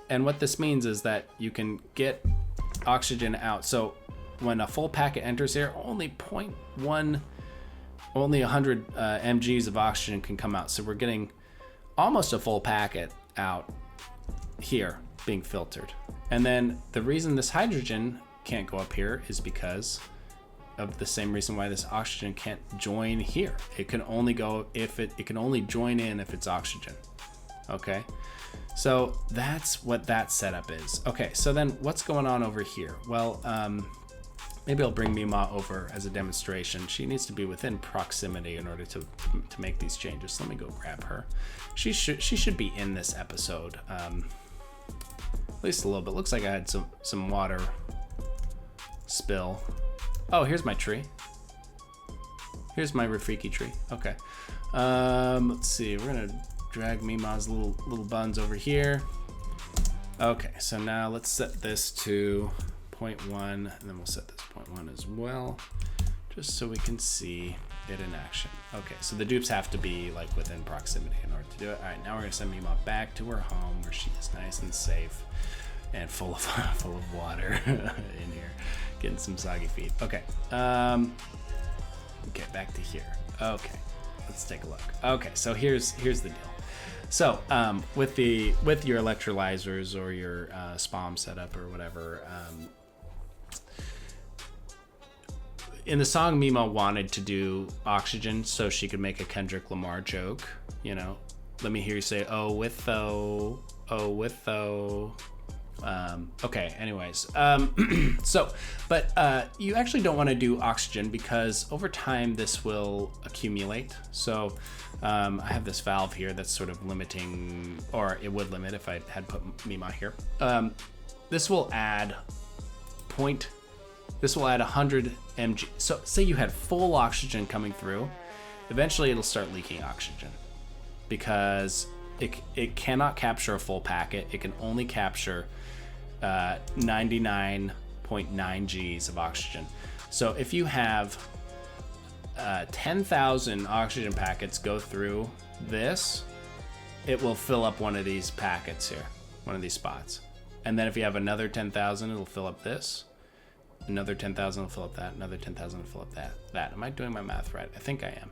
Speaker 1: And what this means is that you can get oxygen out. So when a full packet enters here, only 100 mgs of oxygen can come out. So we're getting almost a full packet out here being filtered. And then the reason this hydrogen can't go up here is because of the same reason why this oxygen can't join here. It can only go if it can only join in if it's oxygen. Okay, so that's what that setup is. Okay, so then what's going on over here? Well, maybe I'll bring Mima over as a demonstration. She needs to be within proximity in order to make these changes. Let me go grab her. She should be in this episode, at least a little bit. Looks like I had some water spill. Oh, here's my tree. Here's my Rafiki tree. Okay. Let's see. We're gonna drag Mima's little buns over here. Okay, so now let's set this to 0.1, and then we'll set this 0.1 as well, just so we can see it in action. Okay, so the dupes have to be like within proximity in order to do it. All right, now we're gonna send Mima back to her home where she is nice and safe and full of water in here, getting some soggy feet. Okay, okay, back to here. Okay, let's take a look. Okay, so here's the deal. So with your electrolyzers or your SPOM setup or whatever, in the song, Mima wanted to do oxygen so she could make a Kendrick Lamar joke. You know, let me hear you say, "Oh, with though, oh, with though." Okay, anyways, so, but you actually don't want to do oxygen because over time this will accumulate. So I have this valve here that's sort of limiting, or it would limit if I had put Mima here. This will add 100 mg. So say you had full oxygen coming through, eventually it'll start leaking oxygen because it cannot capture a full packet. It can only capture 99.9 Gs of oxygen. So if you have 10,000 oxygen packets go through this, it will fill up one of these packets here, one of these spots. And then if you have another 10,000, it'll fill up this. Another 10,000 will fill up that. Another 10,000 will fill up that. Am I doing my math right? I think I am.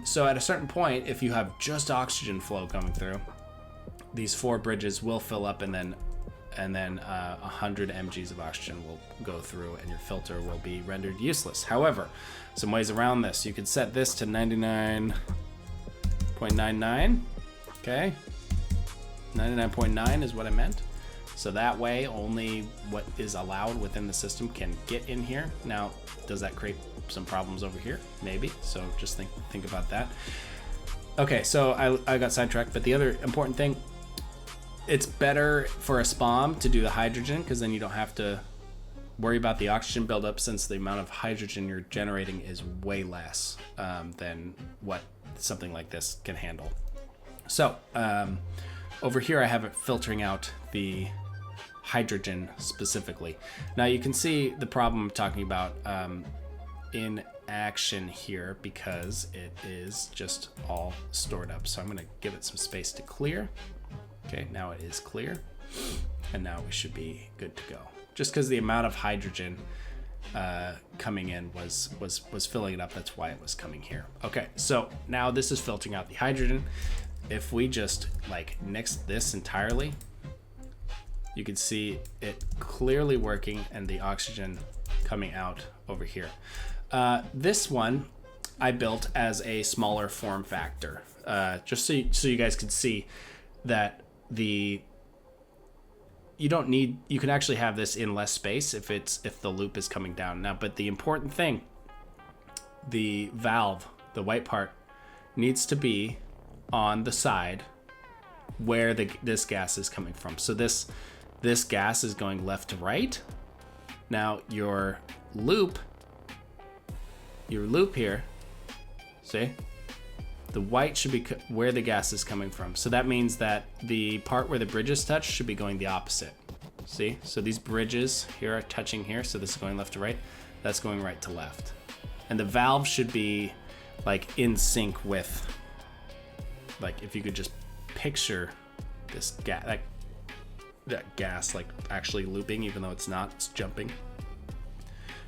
Speaker 1: So at a certain point, if you have just oxygen flow coming through, these 4 bridges will fill up, and then 100 mgs of oxygen will go through and your filter will be rendered useless. However, some ways around this. You could set this to 99.99. Okay, 99.9 is what I meant. So that way only what is allowed within the system can get in here. Now, does that create some problems over here? Maybe. So just think about that. Okay, so I got sidetracked, but the other important thing, it's better for a SPOM to do the hydrogen because then you don't have to worry about the oxygen buildup, since the amount of hydrogen you're generating is way less than what something like this can handle. So over here I have it filtering out the hydrogen specifically. Now you can see the problem I'm talking about in action here because it is just all stored up. So I'm going to give it some space to clear. Okay, now it is clear, and now we should be good to go. Just because the amount of hydrogen coming in was filling it up, that's why it was coming here. Okay, so now this is filtering out the hydrogen. If we just like nix this entirely, you can see it clearly working and the oxygen coming out over here. This one I built as a smaller form factor, just so you guys could see that you don't need, you can actually have this in less space if the loop is coming down now. But the important thing, the valve, the white part, needs to be on the side where this gas is coming from. So this gas is going left to right. Now your loop here, see? The white should be where the gas is coming from. So that means that the part where the bridges touch should be going the opposite. See? So these bridges here are touching here. So this is going left to right. That's going right to left. And the valve should be like in sync with, like if you could just picture this gas, like that gas like actually looping, even though it's not, it's jumping.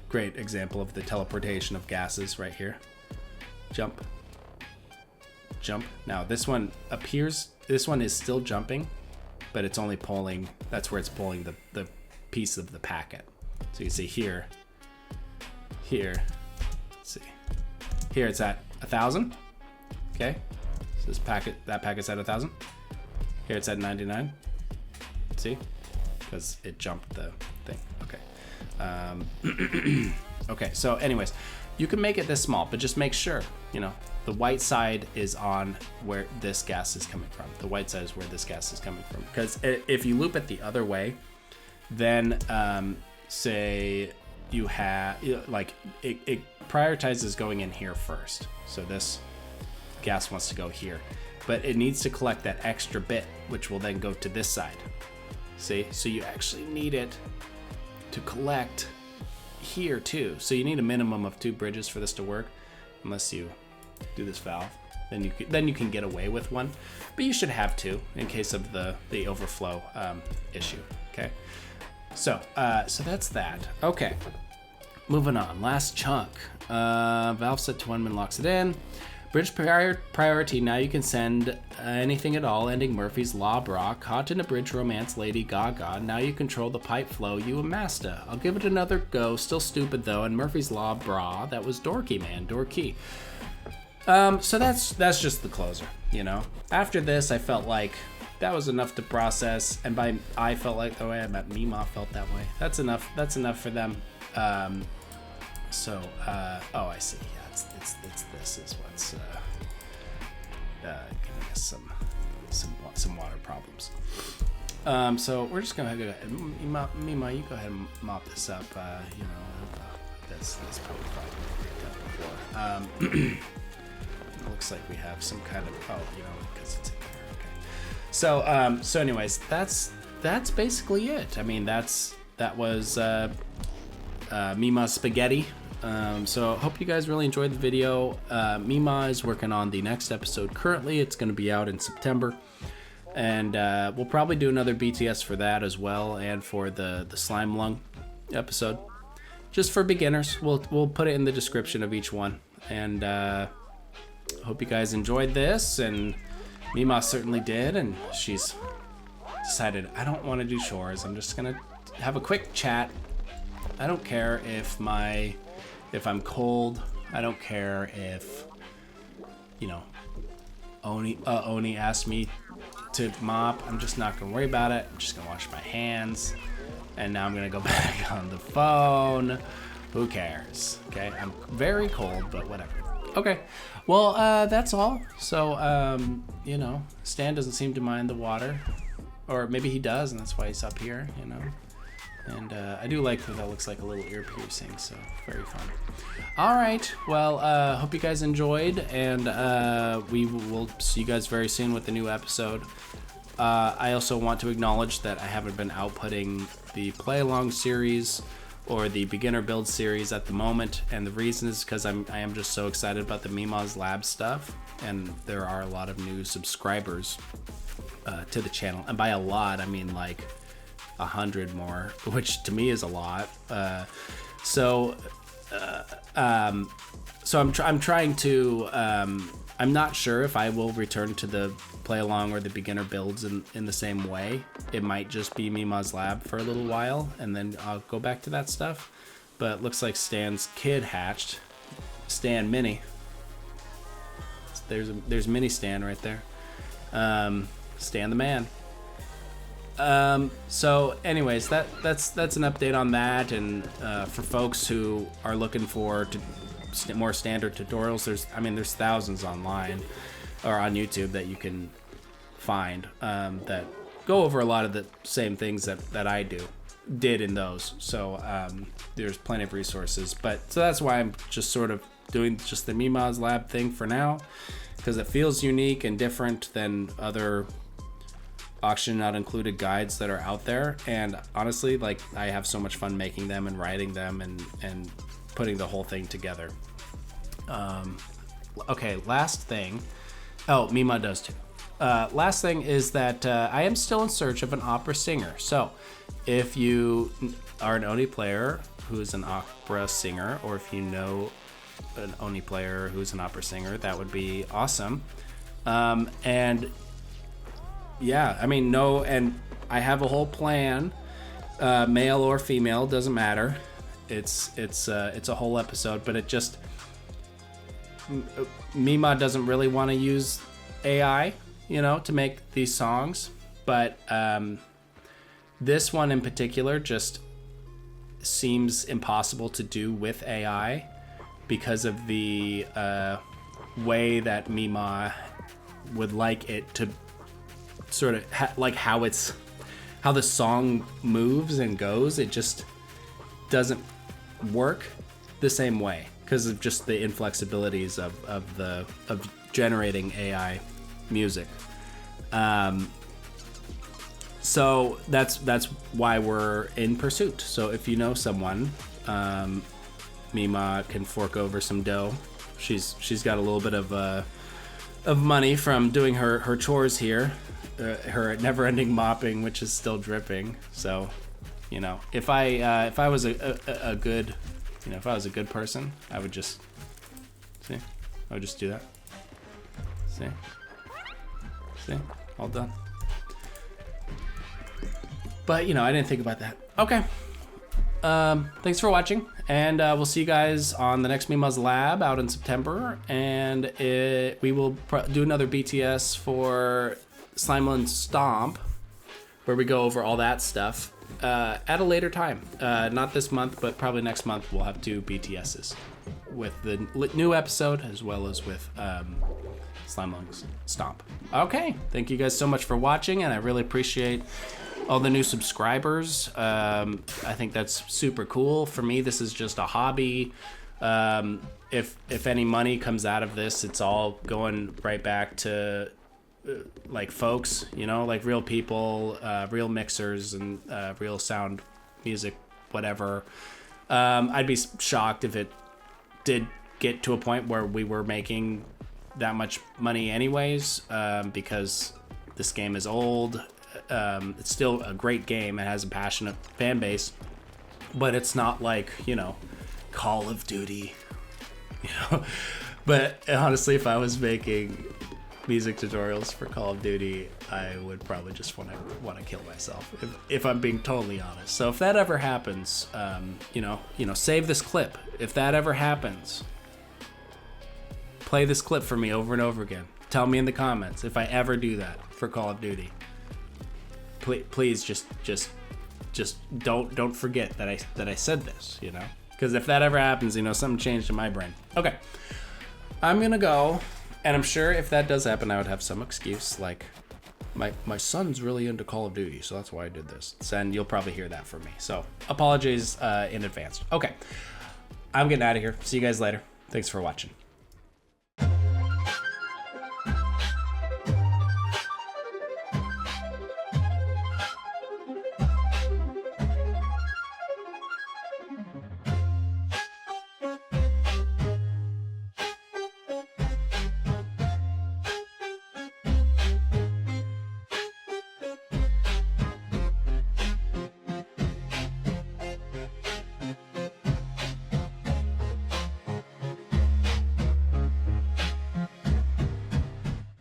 Speaker 1: Great example of the teleportation of gases right here. Jump. Jump. Now this one appears, this one is still jumping, but it's only pulling, that's where it's pulling the piece of the packet. So you can see here, let's see, here it's at 1,000. Okay, so this packet, that packet's at 1,000. Here it's at 99. See, because it jumped the thing. Okay. Okay, so anyways, you can make it this small, but just make sure, you know, the white side is on where this gas is coming from. The white side is where this gas is coming from. Because if you loop it the other way, then say you have, like, it prioritizes going in here first. So this gas wants to go here, but it needs to collect that extra bit, which will then go to this side. See, so you actually need it to collect here too. So you need a minimum of 2 bridges for this to work, unless you do this valve. Then you can get away with 1, but you should have 2 in case of the overflow issue. Okay, so that's that. Okay, moving on. Last chunk. Valve set to 1 min locks it in. Bridge priority, now you can send anything at all ending Murphy's Law bra, caught in a bridge romance Lady Gaga. Now you control the pipe flow, you a master. I'll give it another go, still stupid though, and Murphy's Law bra, that was dorky, man, dorky. So that's just the closer, you know? After this, I felt like that was enough to process, and I felt like the way I met Mima felt that way. That's enough for them. Oh, I see, yeah. This is what's giving us some water problems. So we're just gonna go ahead. Mima, you go ahead and mop this up. You know, that's probably fine. It looks like we have some kind of because it's in there. Okay. So anyways, that's basically it. I mean, that was Mima's spaghetti. So hope you guys really enjoyed the video. Mima is working on the next episode currently. It's going to be out in September, and we'll probably do another BTS for that as well, and for the slime lung episode, just for beginners. We'll put it in the description of each one, and hope you guys enjoyed this. And Mima certainly did, and she's decided, I don't want to do chores. I'm just gonna have a quick chat. I don't care if I'm cold. I don't care if, you know, Oni asked me to mop. I'm just not gonna worry about it. I'm just gonna wash my hands. And now I'm gonna go back on the phone. Who cares? Okay, I'm very cold, but whatever. Okay, well, that's all. So, you know, Stan doesn't seem to mind the water. Or maybe he does, and that's why he's up here, you know. And I do like that looks like a little ear piercing, so very fun. All right, well, hope you guys enjoyed, and we will see you guys very soon with the new episode. I also want to acknowledge that I haven't been outputting the play-along series or the beginner build series at the moment, and the reason is because I am just so excited about the Mima's Lab stuff, and there are a lot of new subscribers to the channel, and by a lot, I mean like 100 more, which to me is a lot. So I'm trying to. I'm not sure if I will return to the play along or the beginner builds in the same way. It might just be Mima's Lab for a little while, and then I'll go back to that stuff. But it looks like Stan's kid hatched. Stan Mini. There's Mini Stan right there. Stan the man. So anyways, that's an update on that, and for folks who are looking for more standard tutorials, there's thousands online or on YouTube that you can find that go over a lot of the same things that I did in those. So there's plenty of resources, so that's why I'm just sort of doing just the Mima's Lab thing for now, because it feels unique and different than other auction not included guides that are out there. And honestly, like, I have so much fun making them and writing them and putting the whole thing together. Okay, last thing. Oh, Mima does too. Last thing is that I am still in search of an opera singer. So if you are an Oni player who's an opera singer, or if you know an Oni player who's an opera singer, that would be awesome. And yeah, and I have a whole plan, male or female, doesn't matter. It's a whole episode, but it just, Mima doesn't really want to use AI, to make these songs, but this one in particular just seems impossible to do with AI because of the way that Mima would like it to sort of like how the song moves and goes. It just doesn't work the same way because of just the inflexibilities of generating AI music. So that's why we're in pursuit. So if you know someone, Mima can fork over some dough. She's got a little bit of money from doing her chores here, her never-ending mopping, which is still dripping. So, if I was a good, if I was a good person, I would just do that. See, all done. But I didn't think about that. Okay. Thanks for watching, and we'll see you guys on the next Mima's Lab out in September, and we will do another BTS for Slimeland Stomp, where we go over all that stuff at a later time. Not this month, but probably next month we'll have 2 BTSs with the new episode as well as with Slimeland Stomp. Okay, thank you guys so much for watching, and I really appreciate all the new subscribers. I think that's super cool. For me, this is just a hobby. If any money comes out of this, it's all going right back to like folks, like real people, real mixers, and real sound music, whatever. I'd be shocked if it did get to a point where we were making that much money anyways, because this game is old. It's still a great game. It has a passionate fan base, but it's not like, Call of Duty, But honestly, if I was making music tutorials for Call of Duty, I would probably just want to kill myself, if I'm being totally honest. So if that ever happens, save this clip. If that ever happens, play this clip for me over and over again. Tell me in the comments if I ever do that for Call of Duty. Please just don't forget that I said this, because if that ever happens, something changed in my brain. Okay, I'm gonna go, and I'm sure if that does happen, I would have some excuse like my son's really into Call of Duty, so that's why I did this. And you'll probably hear that from me. So apologies in advance. Okay, I'm getting out of here. See you guys later. Thanks for watching.